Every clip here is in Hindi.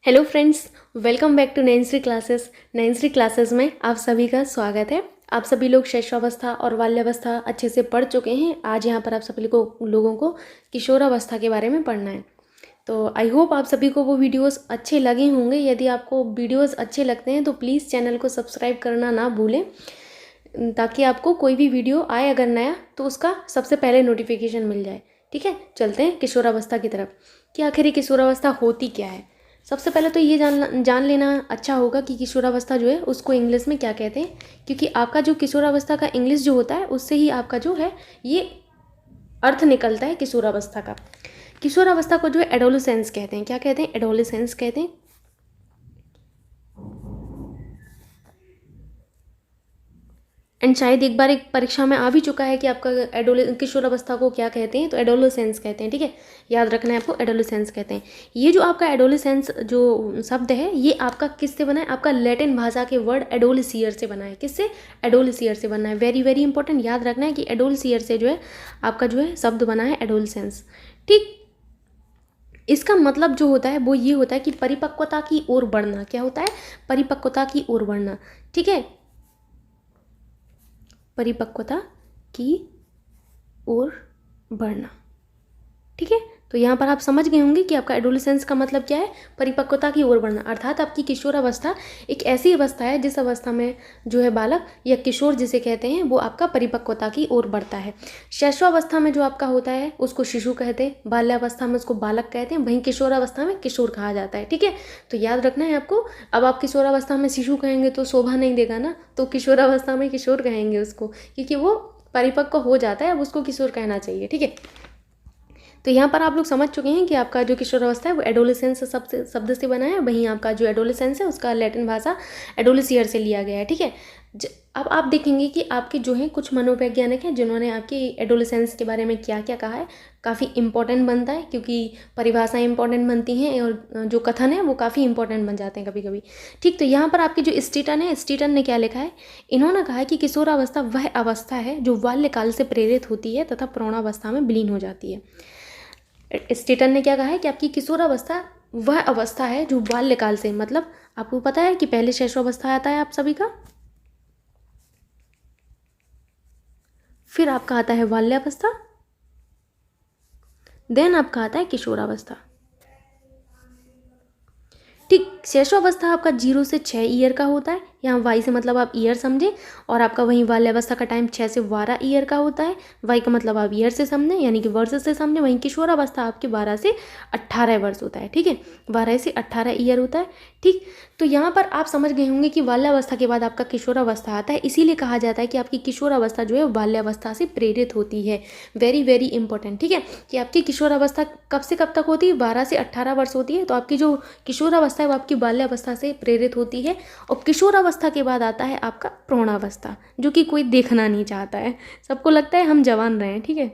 Hello friends, welcome back to Nancy classes. Nancy classes में आप सभी का स्वागत है। आप सभी लोग शैशवावस्था और बाल्यावस्था अच्छे से पढ़ चुके हैं। आज यहाँ पर आप सभी लोगों को किशोरावस्था के बारे में पढ़ना है। तो आई होप आप सभी को वो वीडियोस अच्छे लगे होंगे। यदि आपको वीडियोस अच्छे लगते हैं तो प्लीज़ चैनल को सब्सक्राइब करना ना भूलें, ताकि आपको कोई भी वीडियो आए अगर नया तो उसका सबसे पहले नोटिफिकेशन मिल जाए। ठीक है, चलते हैं किशोरावस्था की तरफ कि आखिर ये किशोरावस्था होती क्या है। सबसे पहले तो ये जान लेना अच्छा होगा कि किशोरावस्था जो है उसको इंग्लिश में क्या कहते हैं, क्योंकि आपका जो किशोरावस्था का इंग्लिश जो होता है उससे ही आपका जो है ये अर्थ निकलता है किशोरावस्था का। किशोरावस्था को जो है एडोलेसेंस कहते हैं। क्या कहते हैं? एडोलेसेंस कहते हैं। एंड शायद एक बार एक परीक्षा में आ भी चुका है कि आपका किशोरावस्था को क्या कहते हैं, तो एडोलेसेंस कहते हैं। ठीक है, याद रखना है आपको, एडोलेसेंस कहते हैं। ये जो आपका एडोलेसेंस जो शब्द है ये आपका किससे बना है? आपका लैटिन भाषा के वर्ड एडोलसियर से बना है। किससे? एडोलसियर से बना है। वेरी वेरी इंपॉर्टेंट, याद रखना है कि एडोलसियर से जो है आपका जो है शब्द बना है एडोलेसेंस। ठीक, इसका मतलब जो होता है वो ये होता है कि परिपक्वता की ओर बढ़ना। क्या होता है? परिपक्वता की ओर बढ़ना। ठीक है, परिपक्वता की ओर बढ़ना। ठीक है, तो यहाँ पर आप समझ गए होंगे कि आपका एडोलेसेंस का मतलब क्या है? परिपक्वता की ओर बढ़ना। अर्थात आपकी किशोरावस्था एक ऐसी अवस्था है जिस अवस्था में जो है बालक या किशोर जिसे कहते हैं वो आपका परिपक्वता की ओर बढ़ता है। शैशवावस्था में जो आपका होता है उसको शिशु कहते हैं, बाल्यावस्था में उसको बालक कहते हैं, वहीं किशोरावस्था में किशोर कहा जाता है। ठीक है, तो याद रखना है आपको। अब आप किशोरावस्था में शिशु कहेंगे तो शोभा नहीं देगा ना, तो किशोरावस्था में किशोर कहेंगे उसको, क्योंकि वो परिपक्व हो जाता है, अब उसको किशोर कहना चाहिए। ठीक है, तो यहाँ पर आप लोग समझ चुके हैं कि आपका जो किशोरावस्था है वो एडोलेसेंस शब्द से बना है। वहीं आपका जो एडोलेसेंस है उसका लैटिन भाषा एडोलिसियर से लिया गया है। ठीक है, अब आप देखेंगे कि आपके जो हैं कुछ मनोवैज्ञानिक हैं जिन्होंने आपकी एडोलेसेंस के बारे में क्या क्या कहा है। काफ़ी इंपॉर्टेंट बनता है, क्योंकि परिभाषाएं इंपॉर्टेंट बनती हैं और जो कथन है वो काफ़ी इंपॉर्टेंट बन जाते हैं कभी कभी। ठीक, तो यहाँ पर आपकी जो स्टीटन है, स्टीटन ने क्या लिखा है? इन्होंने कहा है कि किशोरावस्था वह अवस्था है जो बाल्यकाल से प्रेरित होती है तथा प्रौढ़ावस्था में विलीन हो जाती है। स्टेटन ने क्या कहा है कि आपकी किशोरावस्था वह अवस्था है जो बाल्यकाल से, मतलब आपको पता है कि पहले शैशवावस्था आता है आप सभी का, फिर आपका आता है बाल्यावस्था, देन आपका आता है किशोरावस्था। ठीक, शैशवावस्था आपका 0 से 6 ईयर का होता है। यहाँ वाई से मतलब आप ईयर समझें, और आपका वहीं बाल्यावस्था का टाइम 6 से 12 ईयर का होता है। वाई का मतलब आप ईयर से समझें, यानी कि वर्ष से समझें। वहीं किशोरावस्था आपके 12 से 18 वर्ष होता है। ठीक है, 12 से 18 ईयर होता है। ठीक, तो यहाँ पर आप समझ गए होंगे कि बाल्यावस्था के बाद आपका किशोरावस्था आता है। इसीलिए कहा जाता है कि आपकी किशोरावस्था जो है वो बाल्यावस्था से प्रेरित होती है। Very very important. ठीक है, कि आपकी किशोरावस्था कब से कब तक होती है? 12 से 18 वर्ष होती है। तो आपकी जो किशोरावस्था है वो आपकी बाल्यावस्था से प्रेरित होती है। और किशोरावस्था के बाद आता है आपका प्रौढ़ावस्था, जो कि कोई देखना नहीं चाहता है। सबको लगता है हम जवान रहे हैं। ठीक है,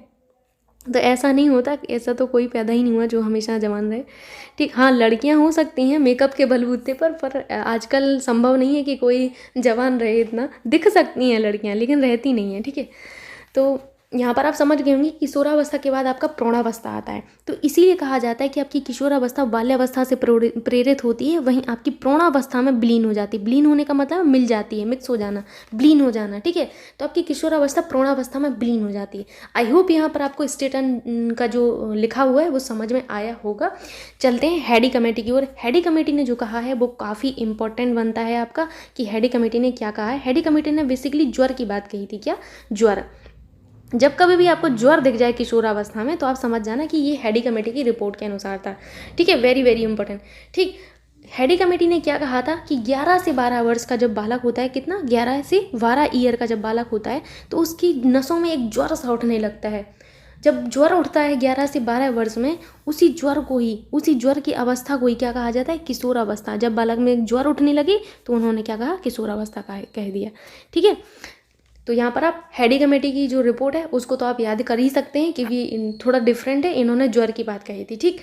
तो ऐसा नहीं होता, ऐसा तो कोई पैदा ही नहीं हुआ जो हमेशा जवान रहे। ठीक, हाँ लड़कियां हो सकती हैं मेकअप के बलबूते पर आजकल संभव नहीं है कि कोई जवान रहे। इतना दिख सकती हैं लड़कियां लेकिन रहती नहीं हैं। ठीक है, तो यहाँ पर आप समझ गए होंगे किशोरावस्था के बाद आपका प्रौढ़ावस्था आता है। तो इसीलिए कहा जाता है कि आपकी किशोरावस्था बाल्यावस्था से प्रेरित होती है, वहीं आपकी प्रौढ़ावस्था में विलीन हो जाती है। विलीन होने का मतलब मिल जाती है, मिक्स हो जाना, विलीन हो जाना। ठीक है, तो आपकी किशोरावस्था प्रौढ़ावस्था में विलीन हो जाती है। आई होप यहाँ पर आपको स्टेटन का जो लिखा हुआ है वो समझ में आया होगा। चलते हैं हैडी कमेटी की ओर। हैडी कमेटी ने जो कहा है वो काफ़ी इंपॉर्टेंट बनता है आपका, कि हैडी कमेटी ने क्या कहा है। हैडी कमेटी ने बेसिकली ज्वर की बात कही थी। क्या? ज्वर। जब कभी भी आपको ज्वर दिख जाए किशोरावस्था में तो आप समझ जाना कि ये हैडी कमेटी की रिपोर्ट के अनुसार था। ठीक है, वेरी वेरी इंपॉर्टेंट। ठीक, हैडी कमेटी ने क्या कहा था कि 11 से 12 वर्ष का जब बालक होता है, कितना? 11 से 12 ईयर का जब बालक होता है तो उसकी नसों में एक ज्वर सा उठने लगता है। जब ज्वर उठता है 11 से 12 वर्ष में, उसी ज्वर की अवस्था को ही क्या कहा जाता है? किशोरावस्था। जब बालक में ज्वर उठने लगी तो उन्होंने क्या कहा? किशोरावस्था कह दिया। ठीक है, तो यहाँ पर आप हैडी कमेटी की जो रिपोर्ट है उसको तो आप याद कर ही सकते हैं, क्योंकि थोड़ा डिफरेंट है। इन्होंने ज्वर की बात कही थी। ठीक,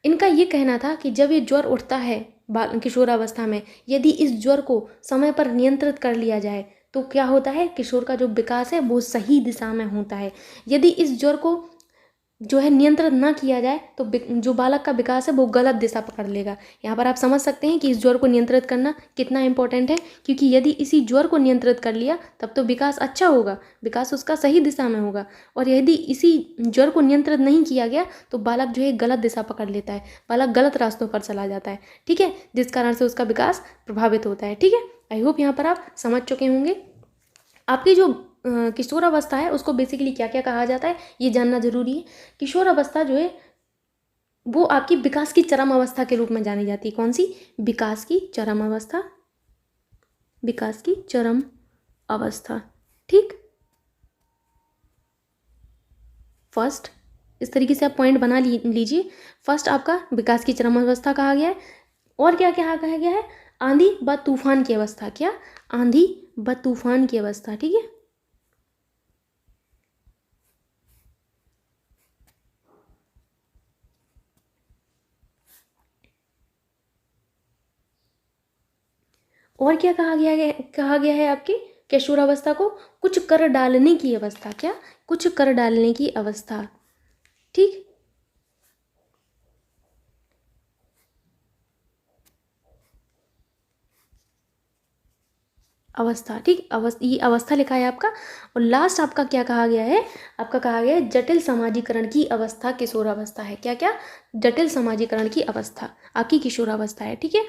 इनका ये कहना था कि जब ये ज्वर उठता है किशोरावस्था में, यदि इस ज्वर को समय पर नियंत्रित कर लिया जाए तो क्या होता है? किशोर का जो विकास है वो सही दिशा में होता है। यदि इस ज्वर को जो है नियंत्रित ना किया जाए तो जो बालक का विकास है वो गलत दिशा पकड़ लेगा। यहाँ पर आप समझ सकते हैं कि इस ज्वर को नियंत्रित करना कितना इंपॉर्टेंट है, क्योंकि यदि इसी ज्वर को नियंत्रित कर लिया तब तो विकास अच्छा होगा, विकास उसका सही दिशा में होगा। और यदि इसी ज्वर को नियंत्रित नहीं किया गया तो बालक जो है गलत दिशा पकड़ लेता है, बालक गलत रास्तों पर चला जाता है, ठीक है, जिस कारण से उसका विकास प्रभावित होता है। ठीक है, आई होप यहाँ पर आप समझ चुके होंगे। आपकी जो किशोर अवस्था है उसको बेसिकली क्या क्या कहा जाता है ये जानना जरूरी है। किशोर अवस्था जो है वो आपकी विकास की चरम अवस्था के रूप में जानी जाती है। कौन सी? विकास की चरम अवस्था, विकास की चरम अवस्था। ठीक, फर्स्ट इस तरीके से आप पॉइंट बना लीजिए। फर्स्ट आपका विकास की चरम अवस्था कहा गया है। और क्या क्या कहा गया है? आंधी व तूफान की अवस्था। क्या? आंधी व तूफान की अवस्था। ठीक है, और क्या कहा गया है आपकी किशोरावस्था को? कुछ कर डालने की अवस्था। क्या? कुछ कर डालने की अवस्था। ठीक, अवस्था। ठीक, ये अवस्था लिखा है आपका। और लास्ट आपका क्या कहा गया है? आपका कहा गया है जटिल समाजीकरण की अवस्था किशोरावस्था है। क्या क्या? जटिल समाजीकरण की अवस्था आपकी किशोरावस्था है। ठीक है,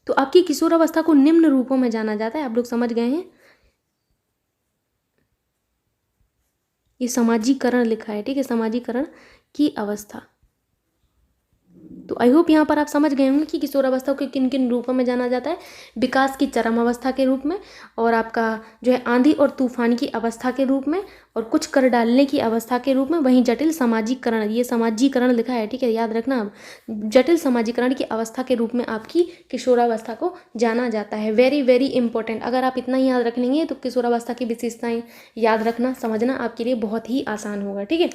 तो आपकी किशोरावस्था को निम्न रूपों में जाना जाता है, आप लोग समझ गए हैं। ये समाजीकरण लिखा है, ठीक है, समाजीकरण की अवस्था। तो आई होप यहाँ पर आप समझ गए होंगे कि किशोरावस्था को किन किन रूपों में जाना जाता है। विकास की चरम अवस्था के रूप में, और आपका जो है आंधी और तूफान की अवस्था के रूप में, और कुछ कर डालने की अवस्था के रूप में। वहीं जटिल समाजीकरण, ये समाजीकरण लिखा है, ठीक है, याद रखना आप, जटिल समाजीकरण की अवस्था के रूप में आपकी किशोरावस्था को जाना जाता है। Very very important. अगर आप इतना ही याद रख लेंगे तो किशोरावस्था की विशेषताएं याद रखना, समझना आपके लिए बहुत ही आसान होगा। ठीक है,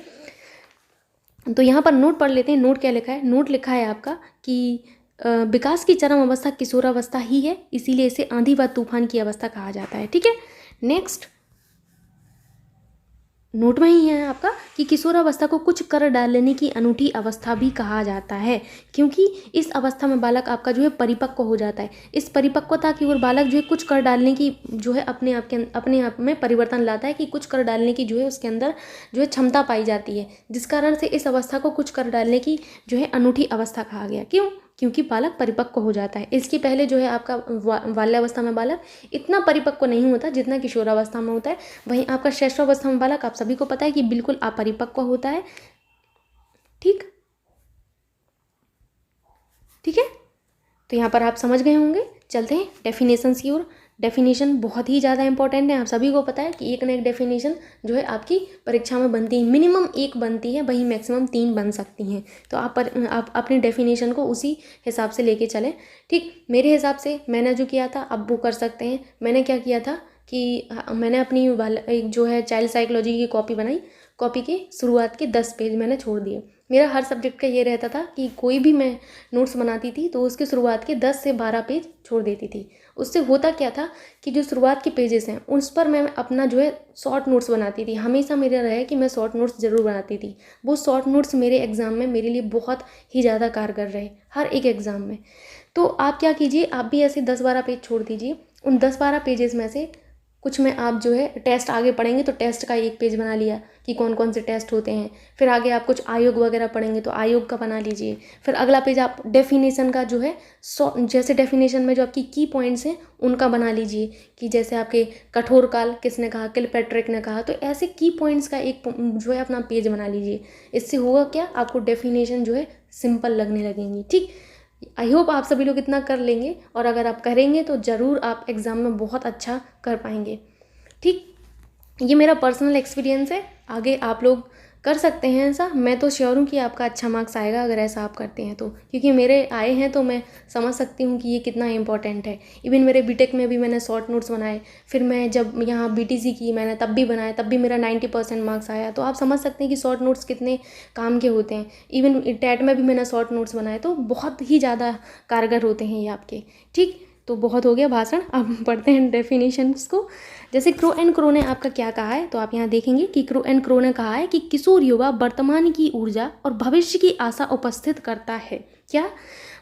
तो यहाँ पर नोट पढ़ लेते हैं। नोट क्या लिखा है? नोट लिखा है आपका कि विकास की चरम अवस्था किशोरावस्था ही है, इसीलिए इसे आंधी व तूफान की अवस्था कहा जाता है। ठीक है, नेक्स्ट नोट में ही है आपका कि किशोरावस्था को कुछ कर डालने की अनूठी अवस्था भी कहा जाता है, क्योंकि इस अवस्था में बालक आपका जो है परिपक्व हो जाता है। इस परिपक्वता की ओर बालक जो है कुछ कर डालने की जो है अपने आप में परिवर्तन लाता है, कि कुछ कर डालने की जो है उसके अंदर जो है क्षमता पाई जाती है, जिस कारण से इस अवस्था को कुछ कर डालने की जो है अनूठी अवस्था कहा गया। क्यों? क्योंकि बालक परिपक्व हो जाता है। इसके पहले जो है आपका बाल्यावस्था में बालक इतना परिपक्व नहीं होता जितना किशोरावस्था में होता है। वहीं आपका श्रेष्ठावस्था में बालक आप सभी को पता है कि बिल्कुल अपरिपक्व होता है। ठीक, ठीक है, तो यहाँ पर आप समझ गए होंगे। चलते हैं डेफिनेशंस की ओर। डेफिनेशन बहुत ही ज़्यादा इंपॉर्टेंट है, आप सभी को पता है कि एक ना एक डेफिनेशन जो है आपकी परीक्षा में बनती है, मिनिमम एक बनती है, वही मैक्सिमम 3 बन सकती हैं। तो आप अपनी डेफिनेशन को उसी हिसाब से लेके चलें। ठीक, मेरे हिसाब से मैंने जो किया था आप वो कर सकते हैं। मैंने क्या किया था कि मैंने अपनी एक जो है चाइल्ड साइकोलॉजी की कॉपी बनाई। कॉपी के शुरुआत के 10 पेज मैंने छोड़ दिए। मेरा हर सब्जेक्ट का ये रहता था कि कोई भी मैं नोट्स बनाती थी तो उसके शुरुआत के 10 से 12 पेज छोड़ देती थी। उससे होता क्या था कि जो शुरुआत के पेजेस हैं उस पर मैं अपना जो है शॉर्ट नोट्स बनाती थी। हमेशा मेरा रहा कि मैं शॉर्ट नोट्स ज़रूर बनाती थी। वो शॉर्ट नोट्स मेरे एग्ज़ाम में मेरे लिए बहुत ही ज़्यादा कारगर रहे, हर एक एग्ज़ाम में। तो आप क्या कीजिए, आप भी ऐसे 10-12 पेज छोड़ दीजिए। उन 10-12 पेजेस में से कुछ में आप जो है टेस्ट आगे पढ़ेंगे तो टेस्ट का एक पेज बना लिया कि कौन कौन से टेस्ट होते हैं। फिर आगे आप कुछ आयोग वगैरह पढ़ेंगे तो आयोग का बना लीजिए। फिर अगला पेज आप डेफिनेशन का जो है जैसे डेफिनेशन में जो आपकी की पॉइंट्स हैं उनका बना लीजिए, कि जैसे आपके कठोर काल किसने कहा, किलपैट्रिक ने कहा, तो ऐसे की पॉइंट्स का एक जो है अपना पेज बना लीजिए। इससे होगा क्या, आपको डेफिनेशन जो है सिंपल लगने लगेंगी। ठीक, आई होप आप सभी लोग इतना कर लेंगे, और अगर आप करेंगे तो ज़रूर आप एग्ज़ाम में बहुत अच्छा कर पाएंगे। ठीक, ये मेरा पर्सनल एक्सपीरियंस है। आगे आप लोग कर सकते हैं ऐसा। मैं तो श्योर हूँ कि आपका अच्छा मार्क्स आएगा अगर ऐसा आप करते हैं तो, क्योंकि मेरे आए हैं तो मैं समझ सकती हूँ कि ये कितना इंपॉर्टेंट है। इवन मेरे बीटेक में भी मैंने शॉर्ट नोट्स बनाए, फिर मैं जब यहाँ बीटीसी की मैंने तब भी बनाया, तब भी मेरा 90% मार्क्स आया। तो आप समझ सकते हैं कि शॉर्ट नोट्स कितने काम के होते हैं। इवन टेट में भी मैंने शॉर्ट नोट्स बनाए तो बहुत ही ज़्यादा कारगर होते हैं ये आपके। ठीक, तो बहुत हो गया भाषण, अब पढ़ते हैं डेफिनेशंस को। जैसे क्रो एंड क्रो ने आपका क्या कहा है, तो आप यहाँ देखेंगे कि क्रो एंड क्रो ने कहा है कि किशोर युवा वर्तमान की ऊर्जा और भविष्य की आशा उपस्थित करता है। क्या?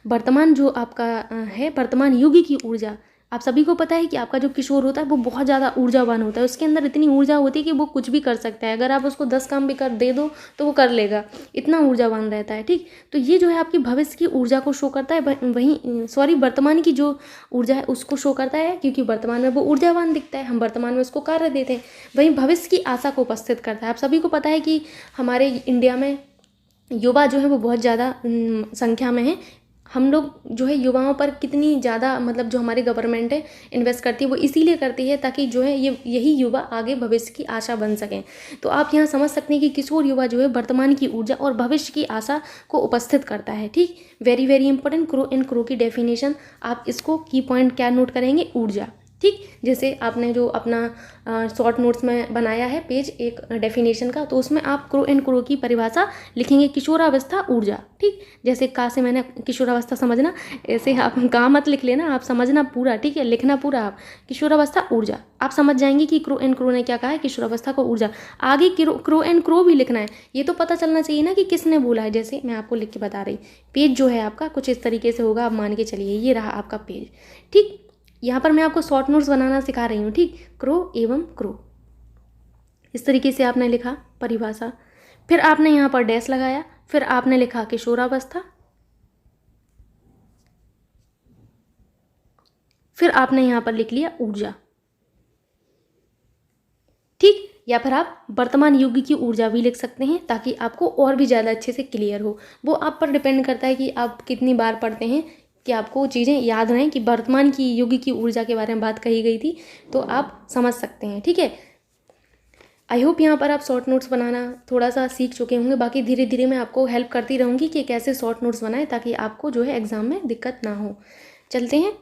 वर्तमान जो आपका है, वर्तमान युग की ऊर्जा। आप सभी को पता है कि आपका जो किशोर होता है वो बहुत ज़्यादा ऊर्जावान होता है, उसके अंदर इतनी ऊर्जा होती है कि वो कुछ भी कर सकता है। अगर आप उसको 10 काम भी कर दे दो तो वो कर लेगा, इतना ऊर्जावान रहता है। ठीक, तो ये जो है आपकी भविष्य की ऊर्जा को शो करता है, वहीं वर्तमान की जो ऊर्जा है उसको शो करता है, क्योंकि वर्तमान में वो ऊर्जावान दिखता है, हम वर्तमान में उसको कार्य देते हैं। वहीं भविष्य की आशा को उपस्थित करता है। आप सभी को पता है कि हमारे इंडिया में युवा जो है वो बहुत ज़्यादा संख्या में है। हम लोग जो है युवाओं पर कितनी ज़्यादा, मतलब जो हमारी गवर्नमेंट है इन्वेस्ट करती है, वो इसीलिए करती है ताकि जो है यही युवा आगे भविष्य की आशा बन सकें। तो आप यहाँ समझ सकते हैं कि किशोर युवा जो है वर्तमान की ऊर्जा और भविष्य की आशा को उपस्थित करता है। ठीक, very very important. Crow and crow की डेफिनेशन, आप इसको की पॉइंट क्या नोट करेंगे? ऊर्जा। ठीक, जैसे आपने जो अपना शॉर्ट नोट्स में बनाया है पेज एक डेफिनेशन का, तो उसमें आप क्रो एंड क्रो की परिभाषा लिखेंगे, किशोरावस्था ऊर्जा। ठीक, जैसे का से मैंने किशोरावस्था समझना, ऐसे आप का मत लिख लेना, आप समझना पूरा। ठीक है, लिखना पूरा आप, किशोरावस्था ऊर्जा। आप समझ जाएंगे कि क्रो एंड क्रो ने क्या कहा है, किशोरावस्था को ऊर्जा। आगे क्रो एंड क्रो भी लिखना है, ये तो पता चलना चाहिए ना कि किसने बोला है। जैसे मैं आपको लिख के बता रही, पेज जो है आपका कुछ इस तरीके से होगा, आप मान के चलिए ये रहा आपका पेज। ठीक, यहाँ पर मैं आपको शॉर्ट नोट्स बनाना सिखा रही हूँ। ठीक, क्रो एवं क्रो, इस तरीके से आपने लिखा परिभाषा, फिर आपने यहाँ पर डैश लगाया, फिर आपने लिखा किशोरावस्था, फिर आपने यहाँ पर लिख लिया ऊर्जा। ठीक, या फिर आप वर्तमान युग की ऊर्जा भी लिख सकते हैं ताकि आपको और भी ज़्यादा अच्छे से क्लियर हो। वो आप पर डिपेंड करता है कि आप कितनी बार पढ़ते हैं, कि आपको चीज़ें याद रहें कि वर्तमान की युग की ऊर्जा के बारे में बात कही गई थी, तो आप समझ सकते हैं। ठीक है, आई होप यहाँ पर आप शॉर्ट नोट्स बनाना थोड़ा सा सीख चुके होंगे। बाकी धीरे धीरे मैं आपको हेल्प करती रहूँगी कि कैसे शॉर्ट नोट्स बनाएं ताकि आपको जो है एग्ज़ाम में दिक्कत ना हो। चलते हैं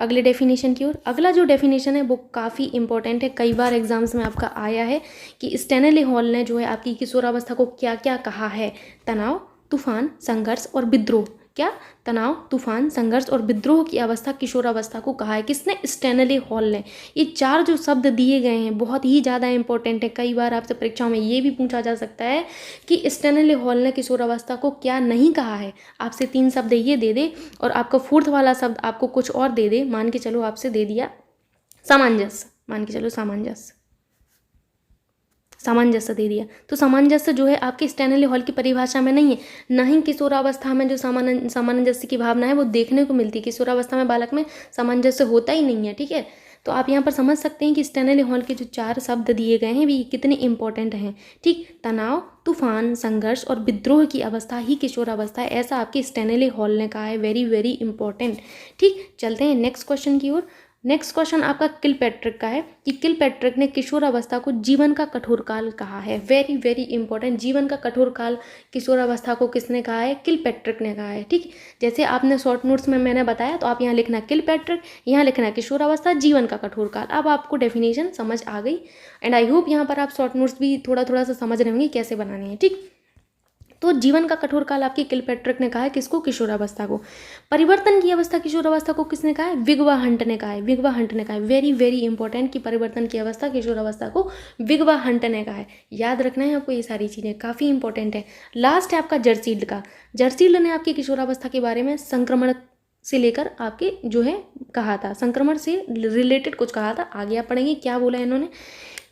अगले डेफिनेशन की ओर। अगला जो डेफिनेशन है वो काफ़ी इंपॉर्टेंट है, कई बार एग्जाम्स में आपका आया है कि स्टैनली हॉल ने जो है आपकी किशोरावस्था को क्या क्या कहा है। तनाव, तूफान, संघर्ष और विद्रोह। क्या? तनाव, तूफान, संघर्ष और विद्रोह की अवस्था किशोरावस्था को कहा है। किसने? स्टैनली हॉल ने। ये 4 जो शब्द दिए गए हैं बहुत ही ज़्यादा इंपॉर्टेंट है। कई बार आपसे परीक्षाओं में ये भी पूछा जा सकता है कि स्टैनली हॉल ने किशोरावस्था को क्या नहीं कहा है। आपसे 3 शब्द ये दे दे और आपका 4th वाला शब्द आपको कुछ और दे दे। मान के चलो आपसे दे दिया सामंजस्य, मान के चलो सामंजस्य दे दिया, तो सामंजस्य जो है आपके स्टैनली हॉल की परिभाषा में नहीं है। ना ही किशोरावस्था में जो सामंजस्य की भावना है वो देखने को मिलती है। किशोरावस्था में बालक में सामंजस्य होता ही नहीं है। ठीक है, तो आप यहाँ पर समझ सकते हैं कि स्टैनली हॉल के जो 4 शब्द दिए गए हैं वे कितने इंपॉर्टेंट हैं। ठीक, तनाव, तूफान, संघर्ष और विद्रोह की अवस्था ही किशोरावस्था है, ऐसा आपके स्टैनली हॉल ने कहा है। Very very important. ठीक, चलते हैं नेक्स्ट क्वेश्चन की ओर। नेक्स्ट क्वेश्चन आपका किलपैट्रिक का है कि किलपैट्रिक ने किशोरावस्था को जीवन का कठोर काल कहा है। Very very important. जीवन का कठोर काल किशोरावस्था को किसने कहा है? किलपैट्रिक ने कहा है। ठीक, जैसे आपने शॉर्ट नोट्स में मैंने बताया, तो आप यहाँ लिखना किलपैट्रिक, यहाँ लिखना किशोरावस्था, जीवन का कठोर काल। अब आपको डेफिनेशन समझ आ गई एंड आई होप यहाँ पर आप शॉर्ट नोट्स भी थोड़ा थोड़ा सा समझ रहे होंगे कैसे बनाने हैं। ठीक, तो जीवन का कठोर काल आपकी किलपैट्रिक ने कहा है। किसको? किशोरावस्था को। परिवर्तन की अवस्था किशोरावस्था को किसने कहा है? विगवा हंट ने कहा है। विगवा हंट ने कहा है। वेरी वेरी इंपॉर्टेंट कि परिवर्तन की अवस्था किशोरावस्था को विगवा हंट ने कहा है। याद रखना है आपको ये सारी चीज़ें, काफ़ी इंपॉर्टेंट है। लास्ट है आपका जर्सील्ड का। जर्सील्ड ने आपकी किशोरावस्था के बारे में संक्रमण से लेकर आपके जो है कहा था, संक्रमण से रिलेटेड कुछ कहा था। आगे आप पढ़ेंगे क्या बोला है इन्होंने।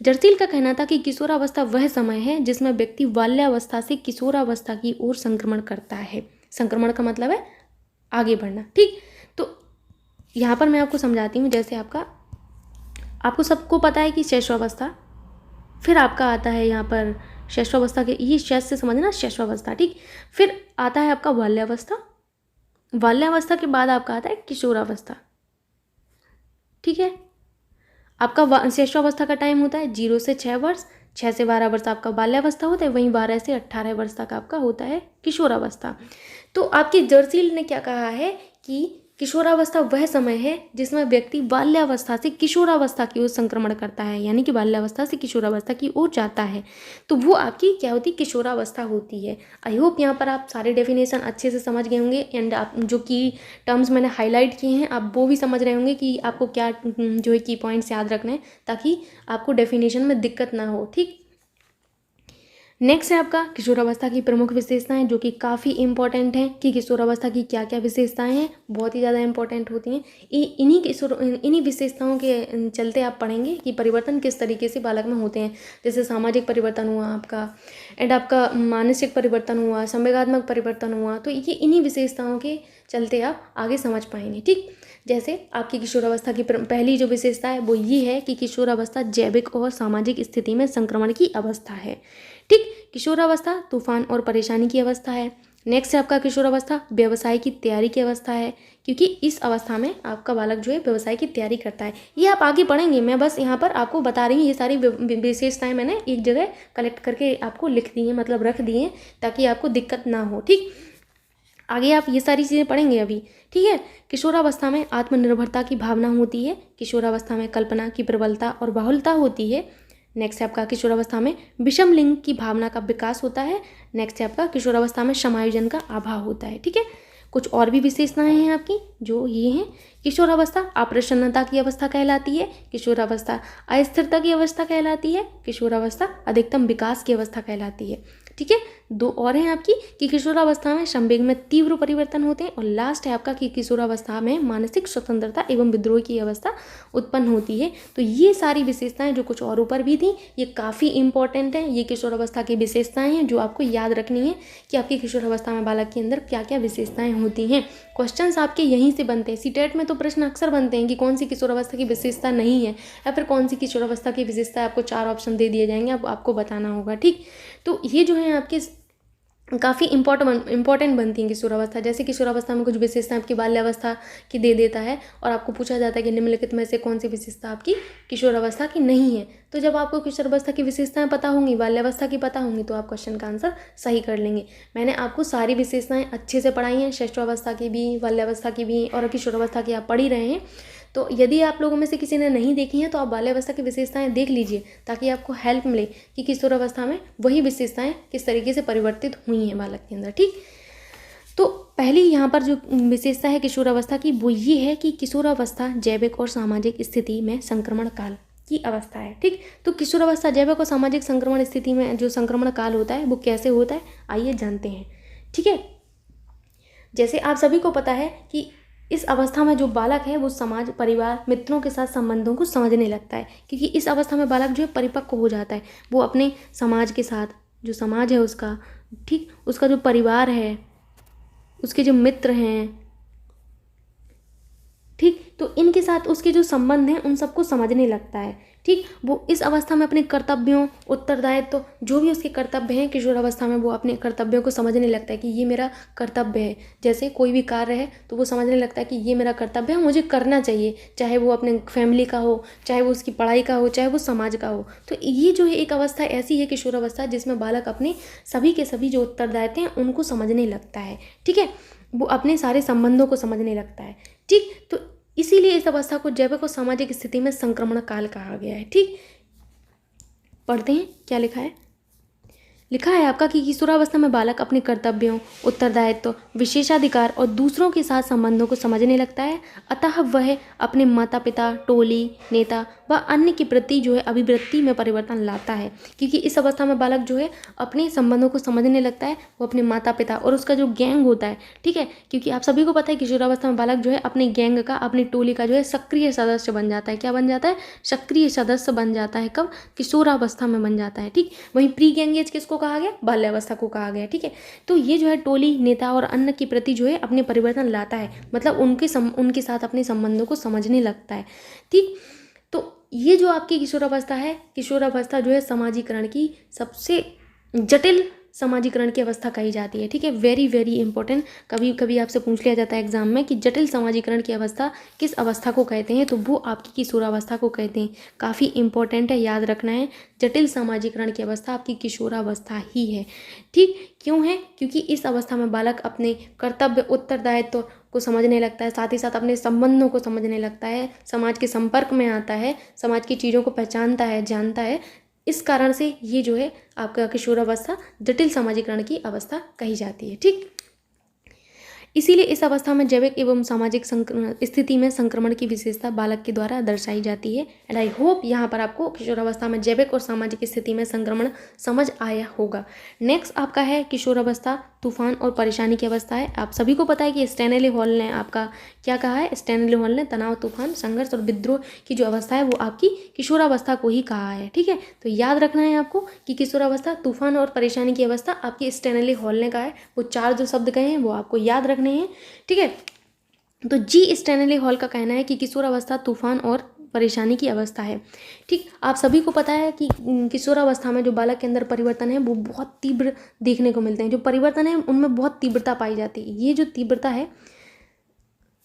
जर्सील का कहना था कि किशोरावस्था वह समय है जिसमें व्यक्ति बाल्यावस्था से किशोरावस्था की ओर संक्रमण करता है। संक्रमण का मतलब है आगे बढ़ना। ठीक, तो यहाँ पर मैं आपको समझाती हूँ। जैसे आपको सबको पता है कि शैशवावस्था, फिर आपका आता है यहाँ पर शैशवावस्था के, ये शैश से समझना, शैशवावस्था। ठीक, फिर आता है आपका बाल्यावस्था। बाल्यावस्था के बाद आपका आता है किशोरावस्था। ठीक है, आपका शैशवावस्था का टाइम होता है 0 से 6 वर्ष, 6 से 12 वर्ष आपका बाल्यावस्था होता है, वहीं 12 से 18 वर्ष तक आपका होता है किशोरावस्था। तो आपकी जर्सील ने क्या कहा है कि किशोरावस्था वह समय है जिसमें व्यक्ति बाल्यावस्था से किशोरावस्था की ओर संक्रमण करता है, यानी कि बाल्यावस्था से किशोरावस्था की ओर जाता है, तो वो आपकी क्या होती है, किशोरावस्था होती है। आई होप यहाँ पर आप सारे डेफिनेशन अच्छे से समझ गए होंगे एंड आप जो की टर्म्स मैंने हाईलाइट किए हैं आप वो भी समझ रहे होंगे कि आपको क्या जो है की पॉइंट्स याद रखने हैं ताकि आपको डेफिनेशन में दिक्कत ना हो। ठीक, नेक्स्ट है आपका किशोरावस्था की प्रमुख विशेषताएं, जो कि काफ़ी इंपॉर्टेंट हैं कि किशोरावस्था की क्या क्या विशेषताएं हैं, बहुत ही ज़्यादा इंपॉर्टेंट होती हैं। इन्हीं विशेषताओं के चलते आप पढ़ेंगे कि परिवर्तन किस तरीके से बालक में होते हैं। जैसे सामाजिक परिवर्तन हुआ आपका एंड आपका मानसिक परिवर्तन हुआ, संवेगात्मक परिवर्तन हुआ, तो ये इन्हीं विशेषताओं के चलते आप आगे समझ पाएंगे। ठीक, जैसे आपकी किशोरावस्था की पहली जो विशेषता है वो ये है कि किशोरावस्था जैविक और सामाजिक स्थिति में संक्रमण की अवस्था है। ठीक, किशोरावस्था तूफान और परेशानी की अवस्था है। नेक्स्ट है आपका किशोरावस्था व्यवसाय की तैयारी की अवस्था है, क्योंकि इस अवस्था में आपका बालक जो है व्यवसाय की तैयारी करता है। ये आप आगे पढ़ेंगे, मैं बस यहाँ पर आपको बता रही हूँ। ये सारी विशेषताएं मैंने एक जगह कलेक्ट करके आपको लिख दी हैं, मतलब रख दी हैं, ताकि आपको दिक्कत ना हो। ठीक, आगे आप ये सारी चीज़ें पढ़ेंगे अभी। ठीक है, किशोरावस्था में आत्मनिर्भरता की भावना होती है। किशोरावस्था में कल्पना की प्रबलता और बाहुलता होती है। नेक्स्ट है आपका किशोरावस्था में विषम लिंग की भावना का विकास होता है। नेक्स्ट है आपका किशोरावस्था में समायोजन का अभाव होता है। ठीक है, कुछ और भी विशेषताएं हैं आपकी जो ये हैं। किशोरावस्था अप्रसन्नता की अवस्था कहलाती है। किशोरावस्था अस्थिरता की अवस्था कहलाती है। किशोरावस्था अधिकतम विकास की अवस्था कहलाती है। ठीक है, दो और हैं आपकी कि किशोरावस्था में संवेग में तीव्र परिवर्तन होते हैं, और लास्ट है आपका कि किशोरावस्था में मानसिक स्वतंत्रता एवं विद्रोह की अवस्था उत्पन्न होती है। तो ये सारी विशेषताएं जो कुछ और ऊपर भी थी, ये काफ़ी इंपॉर्टेंट हैं। ये किशोरावस्था की विशेषताएं हैं जो आपको याद रखनी है कि आपकी किशोरावस्था में बालक के अंदर क्या क्या विशेषताएं होती हैं। क्वेश्चंस आपके यहीं से बनते हैं। सीटेट में तो प्रश्न अक्सर बनते हैं कि कौन सी किशोरावस्था की विशेषता नहीं है, या फिर कौन सी किशोरावस्था की विशेषता, आपको 4 ऑप्शन दे दिए जाएंगे, अब आपको बताना होगा। ठीक, तो ये जो है आपके काफ़ी इंपॉर्टेंट बनती हैं किशोरावस्था। जैसे किशोरावस्था में कुछ विशेषता आपकी बाल्यावस्था की दे देता है, और आपको पूछा जाता है कि निम्नलिखित में से कौन सी विशेषता आपकी किशोरावस्था की नहीं है। तो जब आपको किशोरावस्था की विशेषताएं पता होंगी, बाल्यावस्था की पता होंगी, तो आप क्वेश्चन का आंसर सही कर लेंगे। मैंने आपको सारी विशेषताएं अच्छे से पढ़ाई हैं, शिशुअवस्था की भी, बाल्यावस्था की भी, और किशोरावस्था की आप पढ़ ही रहे हैं। तो यदि आप लोगों में से किसी ने नहीं देखी हैं तो आप बाल्यावस्था की विशेषताएं देख लीजिए, ताकि आपको हेल्प मिले कि किशोरावस्था में वही विशेषताएं किस तरीके से परिवर्तित हुई हैं बालक के अंदर। ठीक, तो पहली यहाँ पर जो विशेषता है किशोरावस्था की वो ये है कि किशोरावस्था जैविक और सामाजिक स्थिति में संक्रमण काल की अवस्था है। ठीक, तो किशोरावस्था जैविक और सामाजिक संक्रमण स्थिति में जो संक्रमण काल होता है वो कैसे होता है, आइए जानते हैं। ठीक है, जैसे आप सभी को पता है कि इस अवस्था में जो बालक है वो समाज, परिवार, मित्रों के साथ संबंधों को समझने लगता है, क्योंकि इस अवस्था में बालक जो है परिपक्व हो जाता है। वो अपने समाज के साथ, जो समाज है उसका, ठीक, उसका जो परिवार है, उसके जो मित्र हैं, ठीक, तो इनके साथ उसके जो संबंध हैं उन सबको समझने लगता है। ठीक, वो इस अवस्था में अपने कर्तव्यों, उत्तरदायित्व, तो जो भी उसके कर्तव्य हैं, किशोरावस्था में वो अपने कर्तव्यों को समझने लगता है कि ये मेरा कर्तव्य है। जैसे कोई भी कार्य है तो वो समझने लगता है कि ये मेरा कर्तव्य है, मुझे करना चाहिए, चाहे वो अपने फैमिली का हो, चाहे वो उसकी पढ़ाई का हो, चाहे वो समाज का हो। तो ये जो है एक अवस्था ऐसी है किशोरावस्था जिसमें बालक अपने सभी के सभी जो उत्तरदायित्व हैं उनको समझने लगता है। ठीक है, वो अपने सारे संबंधों को समझने लगता है। ठीक, तो इसीलिए इस अवस्था को जैविक और सामाजिक स्थिति में संक्रमण काल कहा गया है। ठीक, पढ़ते हैं क्या लिखा है। लिखा है आपका कि किशोरावस्था में बालक अपने कर्तव्यों, उत्तरदायित्व, विशेषाधिकार और दूसरों के साथ संबंधों को समझने लगता है। अतः वह अपने माता पिता, टोली, नेता व अन्य के प्रति जो है अभिवृत्ति में परिवर्तन लाता है, क्योंकि इस अवस्था में बालक जो है अपने संबंधों को समझने लगता है। वो अपने माता पिता और उसका जो गैंग होता है, ठीक है, क्योंकि आप सभी को पता है किशोरावस्था में बालक जो है अपने गैंग का, अपनी टोली का जो है सक्रिय सदस्य बन जाता है। क्या बन जाता है? सक्रिय सदस्य बन जाता है। कब? किशोरावस्था में बन जाता है। ठीक, वहीं प्री गैंग एज किसको कहा गया? बाल्यावस्था को कहा गया। ठीक है, तो ये जो है टोली, नेता और अन्य के प्रति जो है अपने परिवर्तन लाता है, मतलब उनके साथ अपने संबंधों को समझने लगता है। ठीक, तो ये जो आपकी किशोरावस्था है, किशोरावस्था जो है समाजीकरण की सबसे जटिल समाजीकरण की अवस्था कही जाती है। ठीक है, वेरी वेरी इंपॉर्टेंट, कभी कभी आपसे पूछ लिया जाता है एग्जाम में कि जटिल समाजीकरण की अवस्था किस अवस्था को कहते हैं, तो वो आपकी किशोरावस्था को कहते हैं। काफ़ी इंपॉर्टेंट है, याद रखना है, जटिल समाजीकरण की अवस्था आपकी किशोरावस्था ही है। ठीक, क्यों है? क्योंकि इस अवस्था में बालक अपने कर्तव्य उत्तरदायित्व को समझने लगता है, साथ ही साथ अपने संबंधों को समझने लगता है, समाज के संपर्क में आता है, समाज की चीज़ों को पहचानता है, जानता है। इस कारण से ये जो है आपका किशोरावस्था जटिल समाजीकरण की अवस्था कही जाती है। ठीक, इसीलिए इस अवस्था में जैविक एवं सामाजिक स्थिति में संक्रमण की विशेषता बालक के द्वारा दर्शाई जाती है। एंड आई होप यहाँ पर आपको किशोरावस्था में जैविक और सामाजिक स्थिति में संक्रमण समझ आया होगा। नेक्स्ट आपका है किशोरावस्था तूफान और परेशानी की अवस्था है। आप सभी को पता है कि स्टैनली हॉल ने आपका क्या कहा है, स्टैनली हॉल ने तनाव, तूफान, संघर्ष और विद्रोह की जो अवस्था है वो आपकी किशोरावस्था को ही कहा है। ठीक है, तो याद रखना है आपको कि किशोरावस्था तूफान और परेशानी की अवस्था आपकी स्टैनली हॉल ने कहा है। वो 4 जो शब्द कहे हैं वो आपको याद रखने हैं। ठीक है, तो जी स्टैनली हॉल का कहना है कि किशोरावस्था तूफान और परेशानी की अवस्था है। ठीक, आप सभी को पता है कि किशोरावस्था में जो बालक के अंदर परिवर्तन है वो बहुत तीव्र देखने को मिलते हैं। जो परिवर्तन है उनमें बहुत तीव्रता पाई जाती है। ये जो तीव्रता है,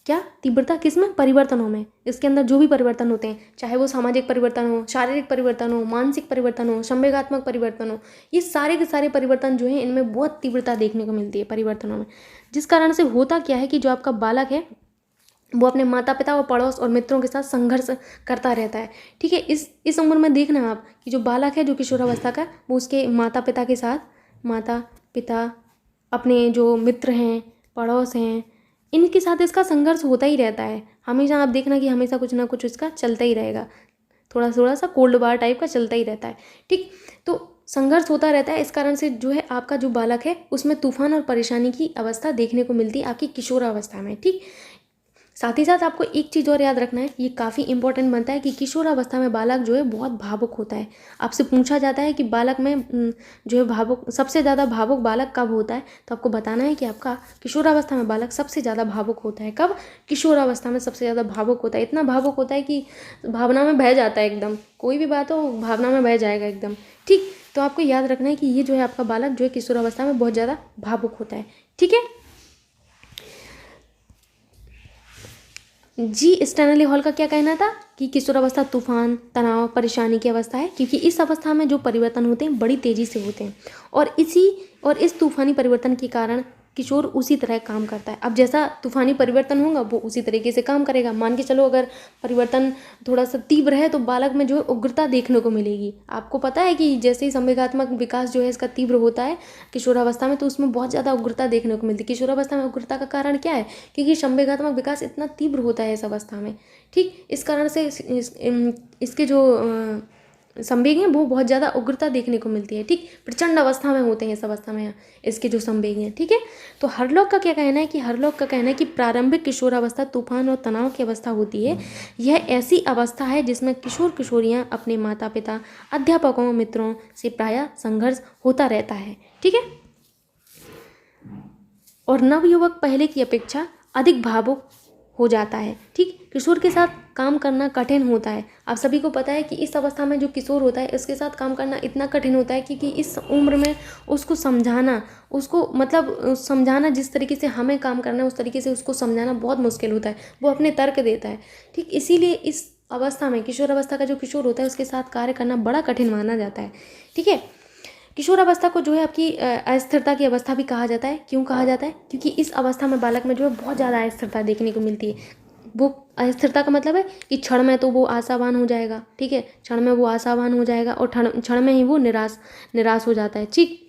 क्या तीव्रता किसमें? परिवर्तनों में। इसके अंदर जो भी परिवर्तन होते हैं, चाहे वो सामाजिक परिवर्तन हो, शारीरिक परिवर्तन हो, मानसिक परिवर्तन हो, संवेगात्मक परिवर्तन हो, ये सारे के सारे परिवर्तन जो हैं इनमें बहुत तीव्रता देखने को मिलती है परिवर्तनों में। जिस कारण से होता क्या है कि जो आपका बालक है वो अपने माता पिता और पड़ोस और मित्रों के साथ संघर्ष करता रहता है। ठीक है, इस उम्र में देखना आप कि जो बालक है जो किशोरावस्था का, वो उसके माता पिता के साथ, माता पिता, अपने जो मित्र हैं, पड़ोस हैं, इनके साथ इसका संघर्ष होता ही रहता है। हमेशा आप देखना कि हमेशा कुछ ना कुछ इसका चलता ही रहेगा, थोड़ा थोड़ा सा कोल्ड वार टाइप का चलता ही रहता है। ठीक, तो संघर्ष होता रहता है। इस कारण से जो है आपका जो बालक है उसमें तूफान और परेशानी की अवस्था देखने को मिलती है आपकी किशोरावस्था में। ठीक, साथ ही साथ आपको एक चीज़ और याद रखना है, ये काफ़ी इंपॉर्टेंट बनता है कि किशोरावस्था में बालक जो है बहुत भावुक होता है। आपसे पूछा जाता है कि बालक में जो है भावुक, सबसे ज़्यादा भावुक बालक कब होता है, तो आपको बताना है कि आपका किशोरावस्था में बालक सबसे ज़्यादा भावुक होता है। कब? किशोरावस्था में सबसे ज़्यादा भावुक होता है। इतना भावुक होता है कि भावना में बह जाता है एकदम, कोई भी बात हो भावना में बह जाएगा एकदम। ठीक, तो आपको याद रखना है कि ये जो है आपका बालक जो है किशोरावस्था में बहुत ज़्यादा भावुक होता है। ठीक है, जी स्टैनली हॉल का क्या कहना था कि किशोरावस्था तूफान, तनाव, परेशानी की अवस्था है, क्योंकि इस अवस्था में जो परिवर्तन होते हैं बड़ी तेज़ी से होते हैं और इस तूफानी परिवर्तन के कारण किशोर उसी तरह काम करता है। अब जैसा तूफानी परिवर्तन होगा वो उसी तरीके से काम करेगा। मान के चलो अगर परिवर्तन थोड़ा सा तीव्र है तो बालक में जो है उग्रता देखने को मिलेगी। आपको पता है कि जैसे ही संवेगात्मक विकास जो है इसका तीव्र होता है किशोरावस्था में, तो उसमें बहुत ज़्यादा उग्रता देखने को मिलती है। किशोरावस्था में उग्रता का कारण क्या है? क्योंकि संवेगात्मक विकास इतना तीव्र होता है इस अवस्था में। ठीक, इस कारण से इसके जो संवेग हैं वो बहुत ज़्यादा उग्रता देखने को मिलती है। ठीक, प्रचंड अवस्था में होते हैं इस अवस्था में इसके जो संवेग हैं। ठीक है, तो हरलॉक का क्या कहना है कि प्रारंभिक किशोरावस्था तूफान और तनाव की अवस्था होती है। यह ऐसी अवस्था है जिसमें किशोर किशोरियाँ अपने माता पिता, अध्यापकों, मित्रों से प्रायः संघर्ष होता रहता है। ठीक है, और नवयुवक पहले की अपेक्षा अधिक भावुक हो जाता है। ठीक, किशोर के साथ काम करना कठिन होता है। आप सभी को पता है कि इस अवस्था में जो किशोर होता है उसके साथ काम करना इतना कठिन होता है क्योंकि इस उम्र में उसको समझाना, समझाना जिस तरीके से हमें काम करना है उस तरीके से उसको समझाना बहुत मुश्किल होता है। वो अपने तर्क देता है। ठीक, इसीलिए इस अवस्था में किशोर अवस्था का जो किशोर होता है उसके साथ कार्य करना बड़ा कठिन माना जाता है। ठीक है, किशोरावस्था को जो है आपकी अस्थिरता की अवस्था भी कहा जाता है। क्यों कहा जाता है? क्योंकि इस अवस्था में बालक में जो है बहुत ज़्यादा अस्थिरता देखने को मिलती है। वो अस्थिरता का मतलब है कि क्षण में तो वो आशावान हो जाएगा। ठीक है, क्षण में वो आशावान हो जाएगा और क्षण में ही वो निराश हो जाता है। ठीक,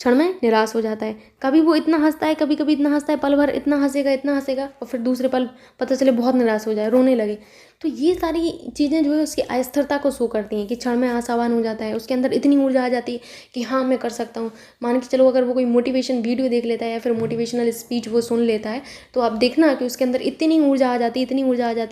क्षण में निराश हो जाता है। कभी वो इतना हंसता है, कभी कभी इतना हंसता है, पल भर इतना हंसेगा और फिर दूसरे पल पता चले बहुत निराश हो जाए, रोने लगे। तो ये सारी चीज़ें जो है उसकी अस्थिरता को शो करती हैं कि क्षण में आशावान हो जाता है, उसके अंदर इतनी ऊर्जा आ जाती है कि हाँ मैं कर सकता हूँ। मान के चलो अगर वो कोई मोटिवेशन वीडियो देख लेता है या फिर मोटिवेशनल स्पीच वो सुन लेता है तो आप देखना कि उसके अंदर इतनी ऊर्जा आ जाती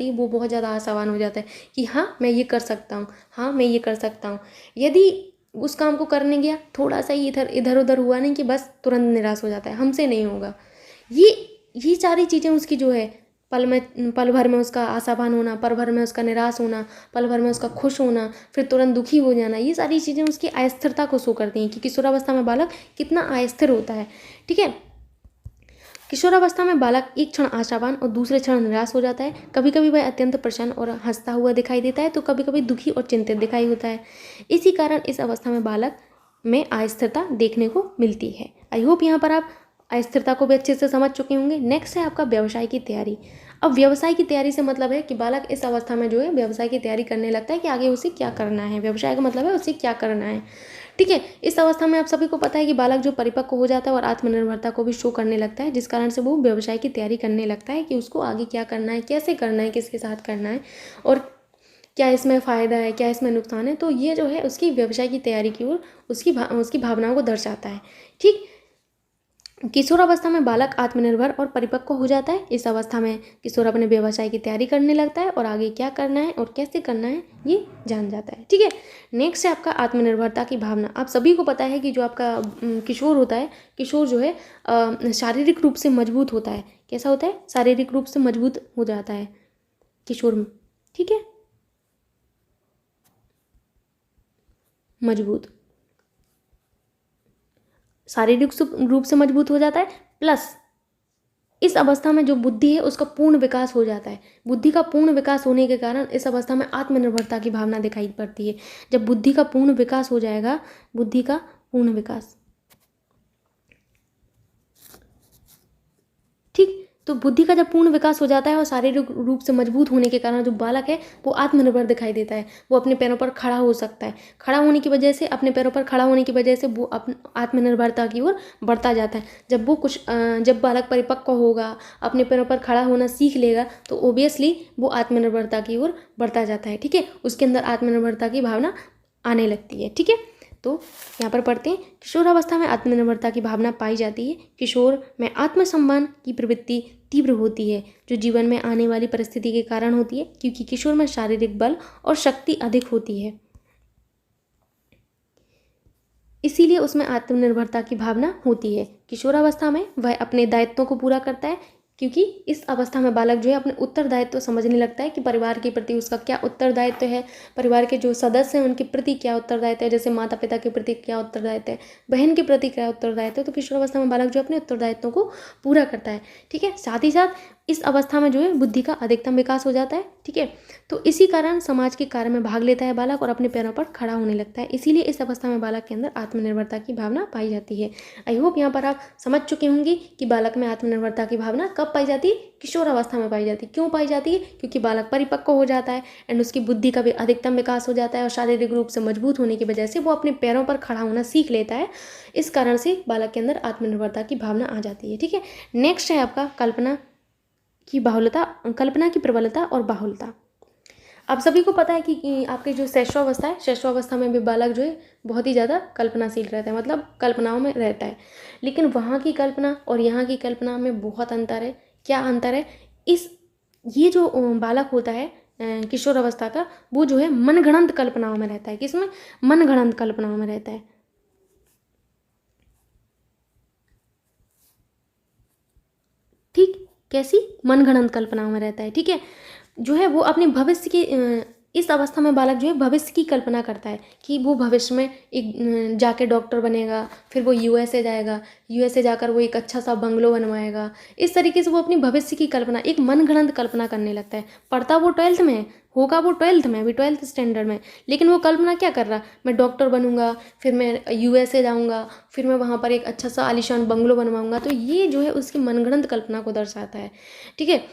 है, वो बहुत ज़्यादा आशावान हो जाता है कि हाँ मैं ये कर सकता हूँ, हाँ मैं ये कर सकता हूँ। यदि उस काम को करने गया, थोड़ा सा ही इधर उधर हुआ नहीं कि बस तुरंत निराश हो जाता है, हमसे नहीं होगा। ये सारी चीज़ें उसकी जो है पल भर में उसका आशावान होना, पल भर में उसका निराश होना, पल भर में उसका खुश होना, फिर तुरंत दुखी हो जाना, ये सारी चीज़ें उसकी अस्थिरता को शो करती हैं कि किशोरावस्था में बालक कितना अस्थिर होता है। ठीक है, किशोरावस्था में बालक एक क्षण आशावान और दूसरे क्षण निराश हो जाता है। कभी कभी वह अत्यंत प्रसन्न और हंसता हुआ दिखाई देता है, तो कभी कभी दुखी और चिंतित दिखाई होता है। इसी कारण इस अवस्था में बालक में अस्थिरता देखने को मिलती है। आई होप यहाँ पर आप अस्थिरता को भी अच्छे से समझ चुके होंगे। नेक्स्ट है आपका व्यवसाय की तैयारी। अब व्यवसाय की तैयारी से मतलब है कि बालक इस अवस्था में जो है व्यवसाय की तैयारी करने लगता है कि आगे उसे क्या करना है। व्यवसाय का मतलब है उसे क्या करना है। ठीक है, इस अवस्था में आप सभी को पता है कि बालक जो परिपक्व हो जाता है और आत्मनिर्भरता को भी शो करने लगता है, जिस कारण से वो व्यवसाय की तैयारी करने लगता है कि उसको आगे क्या करना है, कैसे करना है, किसके साथ करना है और क्या इसमें फ़ायदा है, क्या इसमें नुकसान है। तो ये जो है उसकी व्यवसाय की तैयारी की ओर उसकी भावनाओं को दर्शाता है। ठीक, किशोरावस्था में बालक आत्मनिर्भर और परिपक्व हो जाता है। इस अवस्था में किशोर अपने व्यवसाय की तैयारी करने लगता है और आगे क्या करना है और कैसे करना है ये जान जाता है। ठीक है, नेक्स्ट है आपका आत्मनिर्भरता की भावना। आप सभी को पता है कि जो आपका किशोर होता है, किशोर जो है शारीरिक रूप से मजबूत होता है। कैसा होता है? शारीरिक रूप से मजबूत हो जाता है किशोर में। ठीक है, मजबूत, शारीरिक रूप से मजबूत हो जाता है, प्लस इस अवस्था में जो बुद्धि है उसका पूर्ण विकास हो जाता है। बुद्धि का पूर्ण विकास होने के कारण इस अवस्था में आत्मनिर्भरता की भावना दिखाई पड़ती है। जब बुद्धि का पूर्ण विकास हो जाएगा, बुद्धि का पूर्ण विकास, ठीक, तो बुद्धि का जब पूर्ण विकास हो जाता है और शारीरिक रूप से मजबूत होने के कारण जो बालक है वो आत्मनिर्भर दिखाई देता है। वो अपने पैरों पर खड़ा हो सकता है। खड़ा होने की वजह से, अपने पैरों पर खड़ा होने की वजह से वो अपने आत्मनिर्भरता की ओर बढ़ता जाता है। जब बालक परिपक्व होगा, अपने पैरों पर खड़ा होना सीख लेगा, तो ओबियसली वो आत्मनिर्भरता की ओर बढ़ता जाता है। ठीक है, उसके अंदर आत्मनिर्भरता की भावना आने लगती है। ठीक है, तो यहाँ पर पढ़ते हैं, किशोरावस्था में आत्मनिर्भरता की भावना पाई जाती है। किशोर में आत्मसम्मान की प्रवृत्ति तीव्र होती है, जो जीवन में आने वाली परिस्थिति के कारण होती है, क्योंकि किशोर में शारीरिक बल और शक्ति अधिक होती है, इसीलिए उसमें आत्मनिर्भरता की भावना होती है। किशोरावस्था में वह अपने दायित्वों को पूरा करता है, क्योंकि इस अवस्था में बालक जो है अपने उत्तरदायित्व समझने लगता है कि परिवार के प्रति उसका क्या उत्तरदायित्व है, परिवार के जो सदस्य हैं उनके प्रति क्या उत्तरदायित्व है, जैसे माता पिता के प्रति क्या उत्तरदायित्व है, बहन के प्रति क्या उत्तरदायित्व है। तो किशोरावस्था में बालक जो अपने उत्तरदायित्वों को पूरा करता है। ठीक है, साथ ही साथ इस अवस्था में जो है बुद्धि का अधिकतम विकास हो जाता है। ठीक है, तो इसी कारण समाज के कार्य में भाग लेता है बालक और अपने पैरों पर खड़ा होने लगता है। इसीलिए इस अवस्था में बालक के अंदर आत्मनिर्भरता की भावना पाई जाती है। आई होप यहाँ पर आप समझ चुके होंगे कि बालक में आत्मनिर्भरता की भावना कब पाई जाती है? किशोरावस्था में पाई जाती है। क्यों पाई जाती है? क्योंकि बालक परिपक्व हो जाता है एंड उसकी बुद्धि का भी अधिकतम विकास हो जाता है और शारीरिक रूप से मजबूत होने की वजह से वो अपने पैरों पर खड़ा होना सीख लेता है। इस कारण से बालक के अंदर आत्मनिर्भरता की भावना आ जाती है। ठीक है, नेक्स्ट है आपका कल्पना की प्रबलता और बाहुलता। आप सभी को पता है कि आपके जो शैशवावस्था है, शैशवावस्था में भी बालक जो है बहुत ही ज़्यादा कल्पनाशील रहता है, मतलब कल्पनाओं में रहता है। लेकिन वहाँ की कल्पना और यहाँ की कल्पना में बहुत अंतर है। क्या अंतर है? ये जो बालक होता है किशोर अवस्था का, वो जो है मनगढ़ंत कल्पनाओं में रहता है। किसमें? मनगढ़ंत कल्पनाओं में रहता है। ठीक, कैसी? मनगढ़ंत कल्पनाओं में रहता है। ठीक है, जो है वो अपने भविष्य की इस अवस्था में बालक जो है भविष्य की कल्पना करता है कि वो भविष्य में एक जाके डॉक्टर बनेगा, फिर वो यूएसए जाएगा, यूएसए जाकर वो एक अच्छा सा बंगलो बनवाएगा। इस तरीके से वो अपनी भविष्य की कल्पना, एक मनगढ़ंत कल्पना करने लगता है। पढ़ता वो 12th में है, होगा वो 12th में, अभी 12th स्टैंडर्ड में, लेकिन वो कल्पना क्या कर रहा? मैं डॉक्टर बनूंगा, फिर मैं यूएसए जाऊंगा, फिर मैं वहाँ पर एक अच्छा सा आलीशान बंगलो बनवाऊंगा। तो ये जो है उसकी मनगढ़ंत कल्पना को दर्शाता है। ठीक है,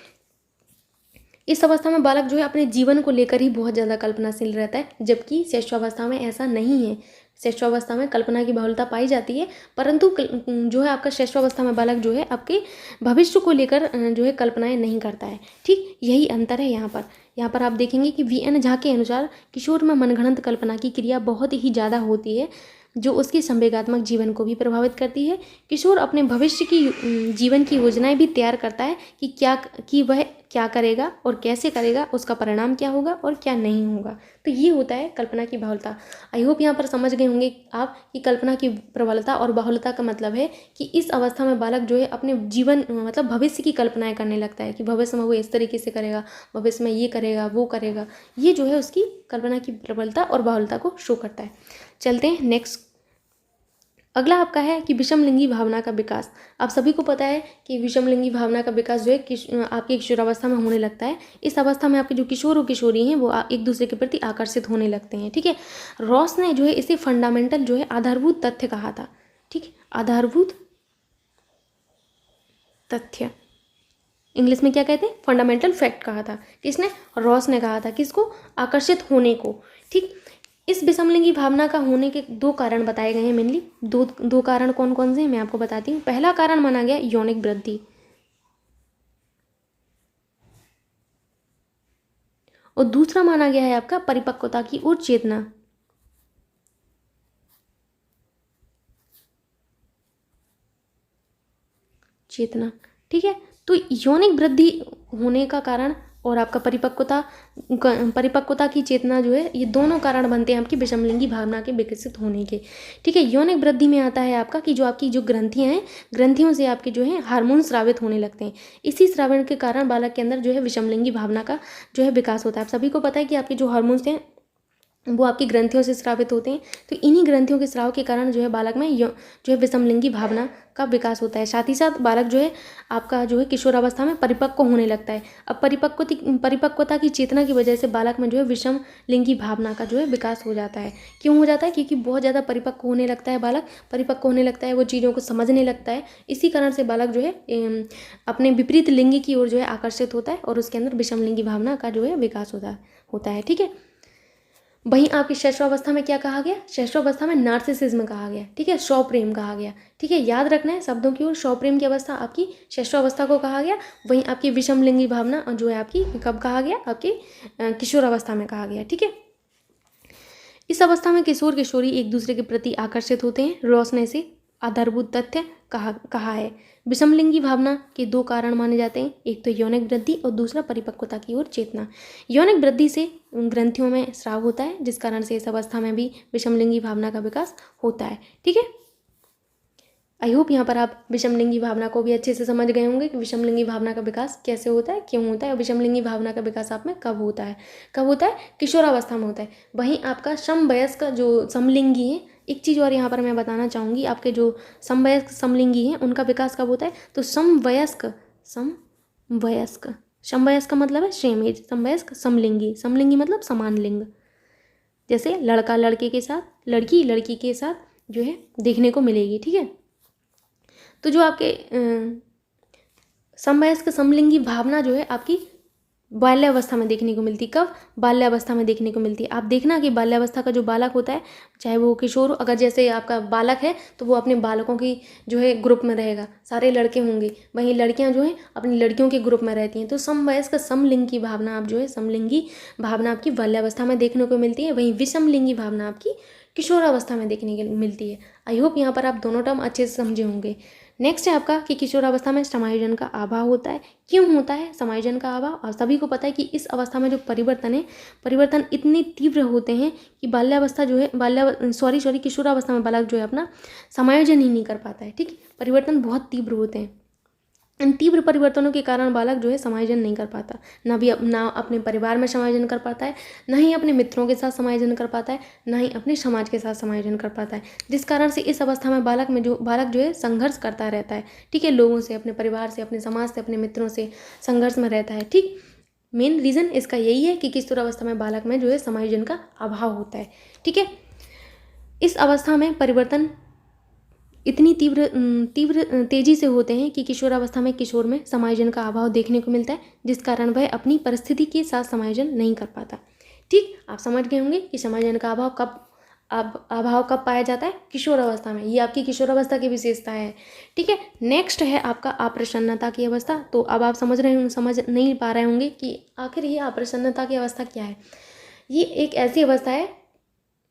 इस अवस्था में बालक जो है अपने जीवन को लेकर ही बहुत ज़्यादा कल्पनाशील रहता है, जबकि शैशवावस्था में ऐसा नहीं है। शैशवावस्था में कल्पना की बहुलता पाई जाती है, परंतु जो है आपका शैशवावस्था में बालक जो है आपके भविष्य को लेकर जो है कल्पनाएं नहीं करता है। ठीक, यही अंतर है यहाँ पर। यहाँ पर आप देखेंगे कि वी एन झा के अनुसार किशोर में मनगढ़ंत कल्पना की क्रिया बहुत ही ज़्यादा होती है। जो उसके संवेगात्मक जीवन को भी प्रभावित करती है। किशोर अपने भविष्य की जीवन की योजनाएं भी तैयार करता है कि वह क्या करेगा और कैसे करेगा, उसका परिणाम क्या होगा और क्या नहीं होगा। तो ये होता है कल्पना की बाहुलता। आई होप यहाँ पर समझ गए होंगे आप कि कल्पना की प्रबलता और बाहुलता का मतलब है कि इस अवस्था में बालक जो है अपने जीवन मतलब भविष्य की कल्पनाएं करने लगता है कि भविष्य में वो इस तरीके से करेगा, भविष्य में ये करेगा, वो करेगा। ये जो है उसकी कल्पना की प्रबलता और बाहुलता को शो करता है। चलते हैं नेक्स्ट। अगला आपका है कि विषमलिंगी भावना का विकास। आप सभी को पता है कि विषमलिंगी भावना का विकास जो है आपकी किशोरावस्था में होने लगता है। इस अवस्था में आपके जो किशोर और किशोरी हैं वो एक दूसरे के प्रति आकर्षित होने लगते हैं। ठीक है, रॉस ने जो है इसे फंडामेंटल जो है आधारभूत तथ्य कहा था। ठीक है, आधारभूत तथ्य इंग्लिश में क्या कहते हैं, फंडामेंटल फैक्ट कहा था। किसने, रॉस ने कहा था। किसको, आकर्षित होने को। ठीक, इस विषमलिंगी भावना का होने के दो कारण बताए गए हैं मेनली। दो कारण कौन कौन से हैं मैं आपको बताती हूँ। पहला कारण माना गया यौनिक वृद्धि और दूसरा माना गया है आपका परिपक्वता की ओर चेतना। ठीक है, तो यौनिक वृद्धि होने का कारण और आपका परिपक्वता की चेतना जो है, ये दोनों कारण बनते हैं आपकी विषमलिंगी भावना के विकसित होने के। ठीक है, यौनिक वृद्धि में आता है आपका कि जो आपकी जो ग्रंथियां हैं, ग्रंथियों से आपके जो है हार्मोन स्रावित होने लगते हैं। इसी स्रावण के कारण बालक के अंदर जो है विषमलिंगी भावना का जो है विकास होता है। आप सभी को पता है कि आपके जो हार्मोन्स हैं वो आपकी ग्रंथियों से स्रावित होते हैं। तो इन्हीं ग्रंथियों के स्राव के कारण जो है बालक में जो है विषमलिंगी भावना का विकास होता है। साथ ही साथ बालक जो है आपका जो है किशोरावस्था में परिपक्व होने लगता है। अब परिपक्वता की चेतना की वजह से बालक में जो है विषम लिंगी भावना का जो है विकास हो जाता है। क्यों हो जाता है, क्योंकि बहुत ज़्यादा परिपक्व होने लगता है बालक, परिपक्व होने लगता है, वो चीज़ों को समझने लगता है। इसी कारण से बालक जो है अपने विपरीत लिंग की ओर जो है आकर्षित होता है और उसके अंदर विषम लिंगी भावना का जो है विकास होता है। ठीक है, वहीं आपकी शैशवावस्था में क्या कहा गया, शैशवावस्था में नार्सिसिज्म कहा गया। ठीक है, शव प्रेम कहा गया। ठीक है, याद रखना है शब्दों की ओर। शव प्रेम की अवस्था आपकी शैशवावस्था को कहा गया। वहीं आपकी विषमलिंगी भावना जो है आपकी कब कहा गया, आपकी किशोरावस्था में कहा गया। ठीक है, इस अवस्था में किशोर किशोरी एक दूसरे के प्रति आकर्षित होते हैं। रॉस ने इसे आधारभूत तथ्य कहा है। विषमलिंगी भावना के दो कारण माने जाते हैं, एक तो यौनिक वृद्धि और दूसरा परिपक्वता की ओर चेतना। यौनिक वृद्धि से ग्रंथियों में स्राव होता है, जिस कारण से इस अवस्था में भी विषमलिंगी भावना का विकास होता है। ठीक है, आई होप यहाँ पर आप विषमलिंगी भावना को भी अच्छे से समझ गए होंगे कि विषमलिंगी भावना का विकास कैसे होता है, क्यों होता है। विषमलिंगी भावना का विकास आप में कब होता है, किशोरावस्था में होता है। वहीं आपका समवयस्क जो समलिंगी है, एक चीज़ और यहाँ पर मैं बताना चाहूँगी, आपके जो समवयस्क समलिंगी हैं उनका विकास कब होता है, तो समवयस्क का मतलब है सेम एज, समवयस्क समलिंगी मतलब समान लिंग। जैसे लड़का लड़के के साथ, लड़की लड़की के साथ जो है देखने को मिलेगी। ठीक है, तो जो आपके समवयस्क समलिंगी भावना जो है आपकी बाल्यावस्था में देखने को मिलती। कब, बाल्यावस्था में देखने को मिलती है। आप देखना कि बाल्यावस्था का जो बालक होता है, चाहे वो किशोर, अगर जैसे आपका बालक है तो वो अपने बालकों की जो है ग्रुप में रहेगा, सारे लड़के होंगे। वहीं लड़कियां जो हैं अपनी लड़कियों के ग्रुप में रहती हैं। तो समवयस्क समलिंगी भावना आप जो है समलिंगी भावना आपकी बाल्यावस्था में देखने को मिलती है। वहीं विषमलिंगी भावना आपकी किशोरावस्था में देखने को मिलती है। आई होप यहाँ पर आप दोनों टर्म अच्छे से समझे होंगे। नेक्स्ट है आपका कि किशोरावस्था में समायोजन का अभाव होता है। क्यों होता है समायोजन का अभाव, और सभी को पता है कि इस अवस्था में जो परिवर्तन इतने तीव्र होते हैं कि बाल्यावस्था जो है किशोरावस्था में बालक जो है अपना समायोजन ही नहीं कर पाता है। ठीक, परिवर्तन बहुत तीव्र होते हैं। इन तीव्र परिवर्तनों के कारण बालक जो है समायोजन नहीं कर पाता, ना अपने परिवार में समायोजन कर पाता है, ना ही अपने मित्रों के साथ समायोजन कर पाता है, ना ही अपने समाज के साथ समायोजन कर पाता है। जिस कारण से इस अवस्था में बालक जो है संघर्ष करता रहता है। ठीक है, लोगों से, अपने परिवार से, अपने समाज से, अपने मित्रों से संघर्ष में रहता है। ठीक, मेन रीज़न इसका यही है कि किशोरावस्था में बालक में जो है समायोजन का अभाव होता है। ठीक है, इस अवस्था में परिवर्तन इतनी तीव्र तेजी से होते हैं कि किशोरावस्था में किशोर में समायोजन का अभाव देखने को मिलता है, जिस कारण वह अपनी परिस्थिति के साथ समायोजन नहीं कर पाता। ठीक, आप समझ गए होंगे कि समायोजन का अभाव कब पाया जाता है, किशोरावस्था में। ये आपकी किशोरावस्था की विशेषता है। ठीक है, नेक्स्ट है आपका अप्रसन्नता की अवस्था। तो अब आप समझ नहीं पा रहे होंगे कि आखिर ये अप्रसन्नता की अवस्था क्या है। ये एक ऐसी अवस्था है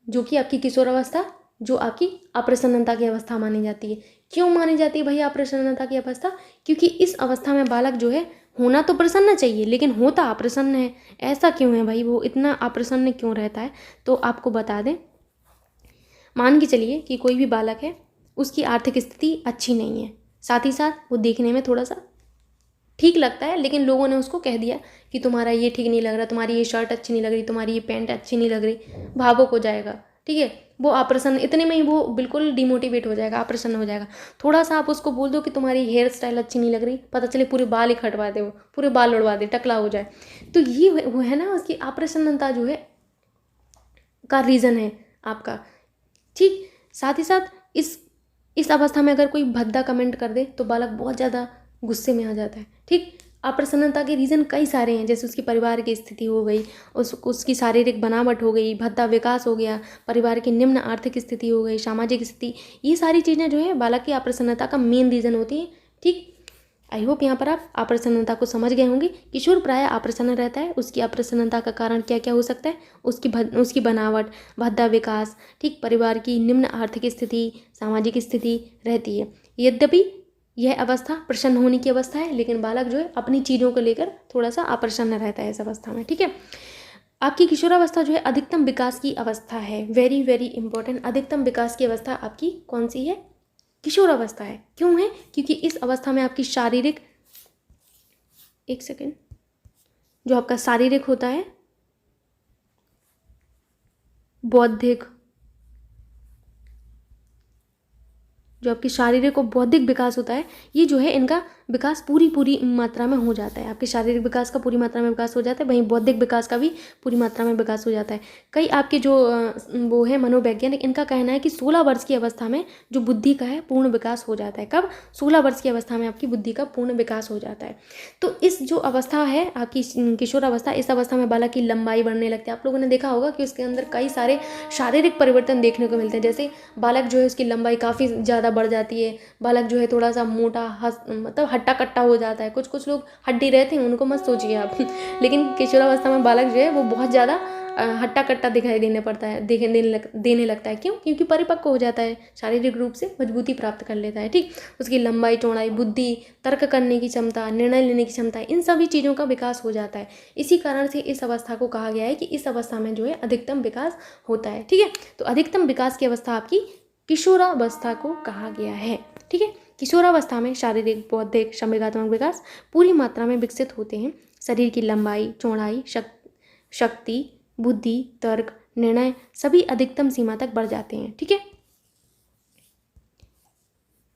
जो कि आपकी किशोरावस्था जो आपकी अप्रसन्नता की अवस्था मानी जाती है। क्यों मानी जाती है भैया अप्रसन्नता की अवस्था? क्योंकि इस अवस्था में बालक जो है होना तो प्रसन्न चाहिए लेकिन होता अप्रसन्न है। ऐसा क्यों है भाई, वो इतना अप्रसन्न क्यों रहता है? तो आपको बता दें, मान के चलिए कि कोई भी बालक है, उसकी आर्थिक स्थिति अच्छी नहीं है, साथ ही साथ वो देखने में थोड़ा सा ठीक लगता है, लेकिन लोगों ने उसको कह दिया कि तुम्हारा ये ठीक नहीं लग रहा, तुम्हारी ये शर्ट अच्छी नहीं लग रही, तुम्हारी ये पैंट अच्छी नहीं लग रही, भावुक हो जाएगा। ठीक है, वो अप्रसन्न, इतने में ही वो बिल्कुल डिमोटिवेट हो जाएगा, अप्रसन्न हो जाएगा। थोड़ा सा आप उसको बोल दो कि तुम्हारी हेयर स्टाइल अच्छी नहीं लग रही, पता चले पूरे बाल ही कटवा दे, वो पूरे बाल उड़वा दे, टकला हो जाए, तो ये वो है ना उसकी अप्रसन्नता जो है का रीज़न है आपका। ठीक, साथ ही साथ इस अवस्था में अगर कोई भद्दा कमेंट कर दे तो बालक बहुत ज़्यादा गुस्से में आ जाता है। ठीक, अप्रसन्नता के रीज़न कई सारे हैं, जैसे उसकी परिवार की स्थिति हो गई, उसकी शारीरिक बनावट हो गई, भद्दा विकास हो गया, परिवार की निम्न आर्थिक स्थिति हो गई, सामाजिक स्थिति, ये सारी चीज़ें जो है बालक की अप्रसन्नता का मेन रीज़न होती है। ठीक, आई होप यहाँ पर आप अप्रसन्नता को समझ गए होंगे। किशोर प्रायः अप्रसन्न रहता है, उसकी अप्रसन्नता का कारण क्या क्या हो सकता है? उसकी बनावट, भद्दा विकास, ठीक, परिवार की निम्न आर्थिक स्थिति, सामाजिक स्थिति रहती है। यद्यपि यह अवस्था प्रसन्न होने की अवस्था है, लेकिन बालक जो है अपनी चीज़ों को लेकर थोड़ा सा अप्रसन्न रहता है इस अवस्था में। ठीक है, आपकी किशोरावस्था जो है अधिकतम विकास की अवस्था है। वेरी वेरी इंपॉर्टेंट, अधिकतम विकास की अवस्था आपकी कौन सी है? किशोरावस्था है। क्यों है? क्योंकि इस अवस्था में आपकी शारीरिक, एक सेकेंड, जो आपका शारीरिक होता है, बौद्धिक, जो आपकी शारीरिक और बौद्धिक विकास होता है, ये जो है इनका विकास पूरी मात्रा में हो जाता है। आपके शारीरिक विकास का पूरी मात्रा में विकास हो जाता है, वहीं बौद्धिक विकास का भी पूरी मात्रा में विकास हो जाता है। कई आपके जो वो है मनोवैज्ञानिक, इनका कहना है कि 16 वर्ष की अवस्था में जो बुद्धि का है पूर्ण विकास हो जाता है। कब? 16 वर्ष की अवस्था में आपकी बुद्धि का पूर्ण विकास हो जाता है। तो इस जो अवस्था है आपकी किशोर अवस्था, इस अवस्था में बालक की लंबाई बढ़ने लगती है। आप लोगों ने देखा होगा कि उसके अंदर कई सारे शारीरिक परिवर्तन देखने को मिलते हैं। जैसे बालक जो है उसकी लंबाई काफ़ी ज़्यादा बढ़ जाती है, बालक जो है थोड़ा सा मोटा, मतलब हट्टा कट्टा हो जाता है। कुछ लोग हड्डी रहते हैं, उनको मत सोचिए आप लेकिन किशोरावस्था में बालक जो है वो बहुत ज़्यादा हट्टा कट्टा दिखाई देने लगता है। क्यों? क्योंकि परिपक्व हो जाता है, शारीरिक रूप से मजबूती प्राप्त कर लेता है। ठीक, उसकी लंबाई, चौड़ाई, बुद्धि, तर्क करने की क्षमता, निर्णय लेने की क्षमता, इन सभी चीज़ों का विकास हो जाता है। इसी कारण से इस अवस्था को कहा गया है कि इस अवस्था में जो है अधिकतम विकास होता है। ठीक है, तो अधिकतम विकास की अवस्था आपकी किशोरावस्था को कहा गया है। ठीक है, किशोरावस्था में शारीरिक, बौद्धिक, संवेगात्मक विकास पूरी मात्रा में विकसित होते हैं। शरीर की लंबाई, चौड़ाई, शक्ति, बुद्धि, तर्क, निर्णय सभी अधिकतम सीमा तक बढ़ जाते हैं। ठीक है,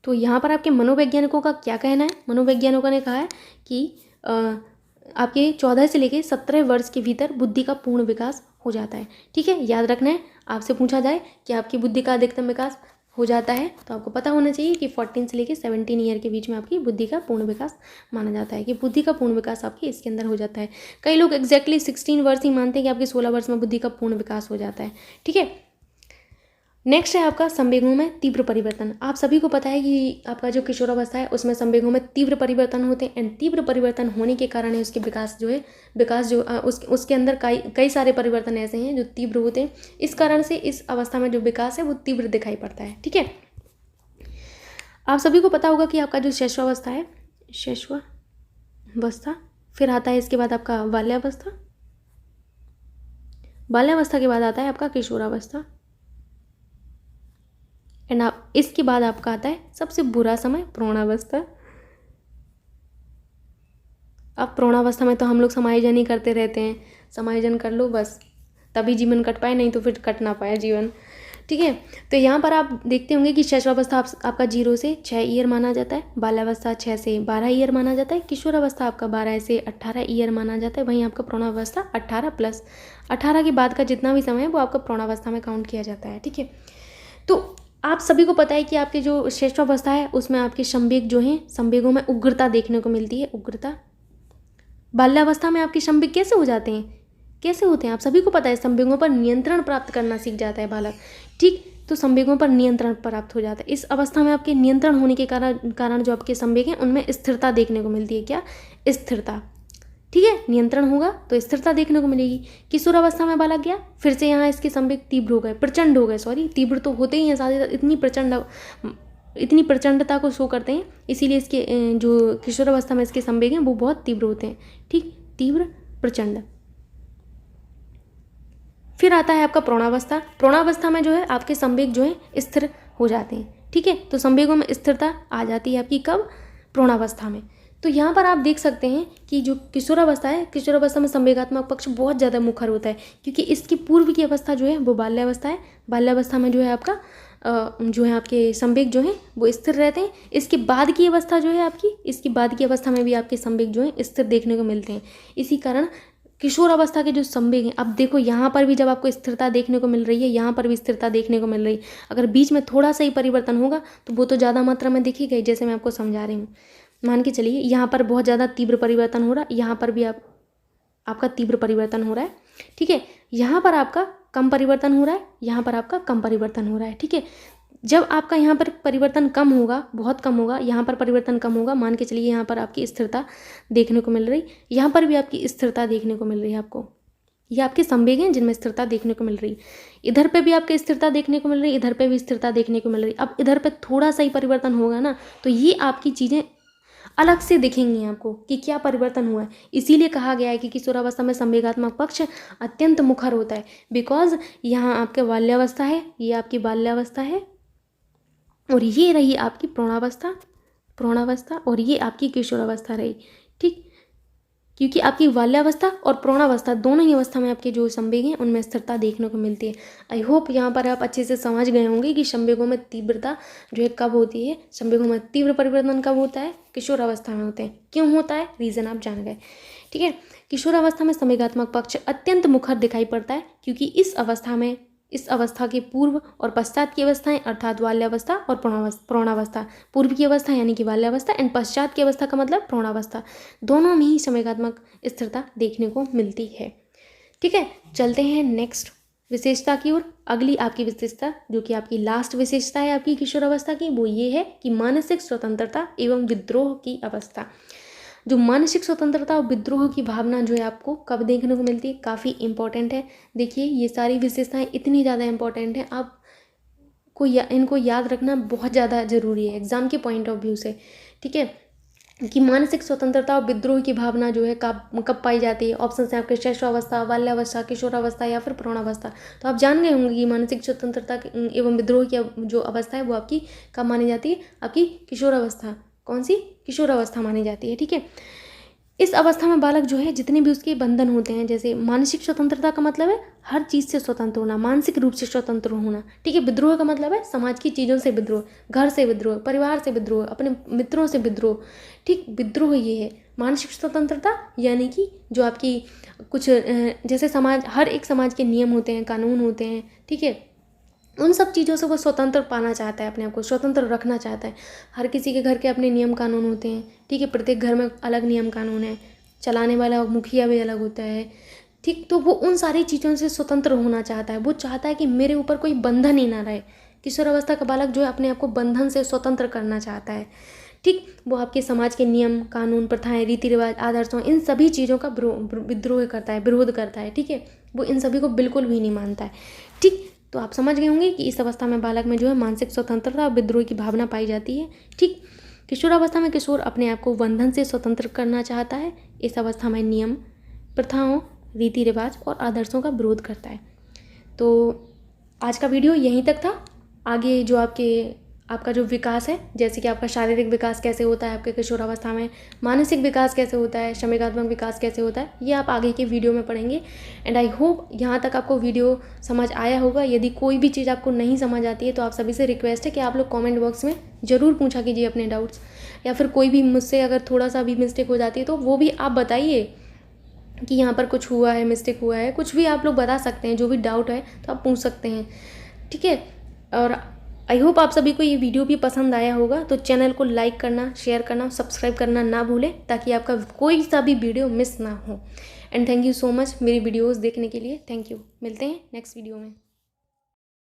तो यहाँ पर आपके मनोवैज्ञानिकों का क्या कहना है? मनोवैज्ञानिकों ने कहा है कि आपके 14 से लेकर 17 वर्ष के भीतर बुद्धि का पूर्ण विकास हो जाता है। ठीक है, याद रखना है, आपसे पूछा जाए कि आपकी बुद्धि का अधिकतम विकास हो जाता है तो आपको पता होना चाहिए कि 14 से लेकर 17 ईयर के बीच में आपकी बुद्धि का पूर्ण विकास माना जाता है, कि बुद्धि का पूर्ण विकास आपकी इसके अंदर हो जाता है। कई लोग एग्जैक्टली 16 वर्ष ही मानते हैं कि आपके 16 वर्ष में बुद्धि का पूर्ण विकास हो जाता है। ठीक है, नेक्स्ट है आपका संवेगों में तीव्र परिवर्तन। आप सभी को पता है कि आपका जो किशोरावस्था है उसमें संवेगों में तीव्र परिवर्तन होते हैं, एंड तीव्र परिवर्तन होने के कारण है उसके विकास जो उसके अंदर कई सारे परिवर्तन ऐसे हैं जो तीव्र होते हैं। इस कारण से इस अवस्था में जो विकास है वो तीव्र दिखाई पड़ता है। ठीक है, आप सभी को पता होगा कि आपका जो शैशवावस्था है, शैशवावस्था, फिर आता है इसके बाद आपका बाल्यावस्था, बाल्यावस्था के बाद आता है आपका किशोरावस्था, एंड आप इसके बाद आपका आता है सबसे बुरा समय प्रौढ़ावस्था। अब प्रौढ़ावस्था में तो हम लोग समायोजन ही करते रहते हैं, समायोजन कर लो बस, तभी जीवन कट पाए, नहीं तो फिर कट ना पाए जीवन। ठीक है, तो यहाँ पर आप देखते होंगे कि शैशवावस्था आपका 0 से 6 ईयर माना जाता है, बाल्यावस्था 6 से 12 ईयर माना जाता है, किशोरावस्था आपका 12 से 18 ईयर माना जाता है, वहीं आपका प्रौढ़ावस्था 18+ के बाद का जितना भी समय है वो आपका प्रौढ़ावस्था में काउंट किया जाता है। ठीक है, तो आप सभी को पता है कि आपके जो शैशवावस्था है उसमें आपके संवेग जो हैं, संवेगों में उग्रता देखने को मिलती है, उग्रता। बाल्यावस्था में आपके संवेग कैसे हो जाते हैं, कैसे होते हैं? आप सभी को पता है, संवेगों पर नियंत्रण प्राप्त करना सीख जाता है बालक। ठीक, तो संवेगों पर नियंत्रण प्राप्त हो जाता है। इस अवस्था में आपके नियंत्रण होने के कारण जो आपके संवेग हैं उनमें स्थिरता देखने को मिलती है। क्या? स्थिरता। ठीक है, नियंत्रण होगा तो स्थिरता देखने को मिलेगी। किशोरावस्था में बालक गया, फिर से यहाँ इसके संवेग तीव्र हो गए, प्रचंड हो गए, सॉरी तीव्र तो होते ही हैं, साथ ही साथ इतनी प्रचंडता को शो करते हैं, इसीलिए इसके जो किशोरावस्था में इसके संवेग हैं वो बहुत तीव्र होते हैं। ठीक, तीव्र प्रचंड। फिर आता है आपका प्रौढ़ावस्था। प्रौढ़ावस्था में जो है आपके संवेग जो है स्थिर हो जाते हैं। ठीक है, तो संवेगों में स्थिरता आ जाती है आपकी कब? प्रौढ़ावस्था में। तो यहाँ पर आप देख सकते हैं कि जो किशोरावस्था है, किशोरावस्था में संवेगात्मक पक्ष बहुत ज़्यादा मुखर होता है, क्योंकि इसकी पूर्व की अवस्था जो है वो बाल्यावस्था है। बाल्यावस्था में जो है आपका जो है आपके संवेग जो हैं वो स्थिर रहते हैं। इसके बाद की अवस्था जो है आपकी, इसकी बाद की अवस्था में भी आपके संवेग जो है स्थिर देखने को मिलते हैं। इसी कारण किशोर अवस्था के जो संवेग हैं, अब देखो यहाँ पर भी जब आपको स्थिरता देखने को मिल रही है, यहाँ पर भी स्थिरता देखने को मिल रही है, अगर बीच में थोड़ा सा ही परिवर्तन होगा तो वो तो ज़्यादा मात्रा में दिखेगा, जैसे मैं आपको समझा रही हूँ। मान के चलिए यहाँ पर बहुत ज़्यादा तीव्र परिवर्तन हो रहा है, यहाँ पर भी आपका तीव्र परिवर्तन हो रहा है। ठीक है, यहाँ पर आपका कम परिवर्तन हो रहा है, यहाँ पर आपका कम परिवर्तन हो रहा है। ठीक है, जब आपका यहाँ पर परिवर्तन कम होगा, बहुत कम होगा, यहाँ पर परिवर्तन कम होगा, मान के चलिए यहाँ पर आपकी स्थिरता देखने को मिल रही, यहाँ पर भी आपकी स्थिरता देखने को मिल रही है आपको। ये आपके संवेग हैं जिनमें स्थिरता देखने को मिल रही। इधर पे भी आपकी स्थिरता देखने को मिल रही, इधर पे भी स्थिरता देखने को मिल रही। अब इधर पे थोड़ा सा ही परिवर्तन होगा ना, तो ये आपकी चीज़ें अलग से दिखेंगी आपको कि क्या परिवर्तन हुआ है। इसीलिए कहा गया है कि किशोरावस्था में संवेगात्मक पक्ष अत्यंत मुखर होता है, बिकॉज यहाँ आपके बाल्यावस्था है, ये आपकी बाल्यावस्था है, और ये रही आपकी प्रौढ़ावस्था, और ये आपकी किशोरावस्था रही। ठीक, क्योंकि आपकी बाल्यावस्था और प्रौढ़ावस्था दोनों ही अवस्था में आपके जो संवेग हैं उनमें स्थिरता देखने को मिलती है। आई होप यहाँ पर आप अच्छे से समझ गए होंगे कि संवेगों में तीव्रता जो है कब होती है, संवेगों में तीव्र परिवर्तन कब होता है, किशोरावस्था में होते हैं। क्यों होता है, रीज़न आप जान गए। ठीक है, किशोरावस्था में संवेगात्मक पक्ष अत्यंत मुखर दिखाई पड़ता है, क्योंकि इस अवस्था के पूर्व और पश्चात की अवस्थाएं, अर्थात बाल्यावस्था और प्रौढ़ावस्था, पूर्व की अवस्था यानी कि बाल्यावस्था एंड पश्चात की अवस्था का मतलब प्रौढ़ावस्था, दोनों में ही संवेगात्मक स्थिरता देखने को मिलती है। ठीक है, चलते हैं नेक्स्ट विशेषता की ओर। अगली आपकी विशेषता जो कि आपकी लास्ट विशेषता है आपकी किशोरावस्था की, वो ये है कि मानसिक स्वतंत्रता एवं विद्रोह की अवस्था। जो मानसिक स्वतंत्रता और विद्रोह की भावना जो है आपको कब देखने को मिलती है, काफ़ी इंपॉर्टेंट है। देखिए ये सारी विशेषताएं इतनी ज़्यादा इंपॉर्टेंट हैं, आपको इनको याद रखना बहुत ज़्यादा ज़रूरी है एग्जाम के पॉइंट ऑफ व्यू से। ठीक है, कि मानसिक स्वतंत्रता और विद्रोह की भावना जो है कब पाई जाती है। ऑप्शन है आपके शैशवावस्था, बाल्यावस्था, किशोरावस्था या फिर प्रौढ़ावस्था। तो आप जान गए होंगे कि मानसिक स्वतंत्रता एवं विद्रोह की जो अवस्था है वो आपकी कब मानी जाती है, आपकी किशोरावस्था। कौन सी? किशोरावस्था मानी जाती है। ठीक है, इस अवस्था में बालक जो है जितने भी उसके बंधन होते हैं, जैसे मानसिक स्वतंत्रता का मतलब है हर चीज़ से स्वतंत्र होना, मानसिक रूप से स्वतंत्र होना। ठीक है, विद्रोह का मतलब है समाज की चीज़ों से विद्रोह, घर से विद्रोह, परिवार से विद्रोह, अपने मित्रों से विद्रोह। ठीक, विद्रोह ये है। मानसिक स्वतंत्रता यानी कि जो आपकी कुछ जैसे समाज, हर एक समाज के नियम होते हैं, कानून होते हैं। ठीक है, उन सब चीज़ों से वो स्वतंत्र पाना चाहता है, अपने आप को स्वतंत्र रखना चाहता है। हर किसी के घर के अपने नियम कानून होते हैं। ठीक है, प्रत्येक घर में अलग नियम कानून है, चलाने वाला मुखिया भी अलग होता है। ठीक, तो वो उन सारी चीज़ों से स्वतंत्र होना चाहता है। वो चाहता है कि मेरे ऊपर कोई बंधन ही ना रहे। किशोरावस्था का बालक जो है अपने आप को बंधन से स्वतंत्र करना चाहता है। ठीक, वो आपके समाज के नियम कानून, प्रथाएं, रीति रिवाज, आदर्शों, इन सभी चीज़ों का विद्रोह करता है, विरोध करता है। ठीक है, वो इन सभी को बिल्कुल भी नहीं मानता है। ठीक, तो आप समझ गए होंगे कि इस अवस्था में बालक में जो है मानसिक स्वतंत्रता और विद्रोह की भावना पाई जाती है। ठीक, किशोरावस्था में किशोर अपने आप को बंधन से स्वतंत्र करना चाहता है। इस अवस्था में नियम, प्रथाओं, रीति रिवाज और आदर्शों का विरोध करता है। तो आज का वीडियो यहीं तक था। आगे जो आपका जो विकास है, जैसे कि आपका शारीरिक विकास कैसे होता है आपके किशोरावस्था में, मानसिक विकास कैसे होता है, संवेगात्मक विकास कैसे होता है, ये आप आगे के वीडियो में पढ़ेंगे। एंड आई होप यहाँ तक आपको वीडियो समझ आया होगा। यदि कोई भी चीज़ आपको नहीं समझ आती है तो आप सभी से रिक्वेस्ट है कि आप लोग कमेंट बॉक्स में ज़रूर पूछा कीजिए अपने डाउट्स, या फिर कोई भी मुझसे अगर थोड़ा सा भी मिस्टेक हो जाती है तो वो भी आप बताइए कि यहाँ पर कुछ हुआ है, मिस्टेक हुआ है, कुछ भी आप लोग बता सकते हैं। जो भी डाउट है तो आप पूछ सकते हैं। ठीक है, और आई होप आप सभी को ये वीडियो भी पसंद आया होगा। तो चैनल को लाइक करना, शेयर करना, सब्सक्राइब करना ना भूलें, ताकि आपका कोई सा भी वीडियो मिस ना हो। And thank you so much मेरी वीडियोस देखने के लिए। Thank you. मिलते हैं नेक्स्ट वीडियो में।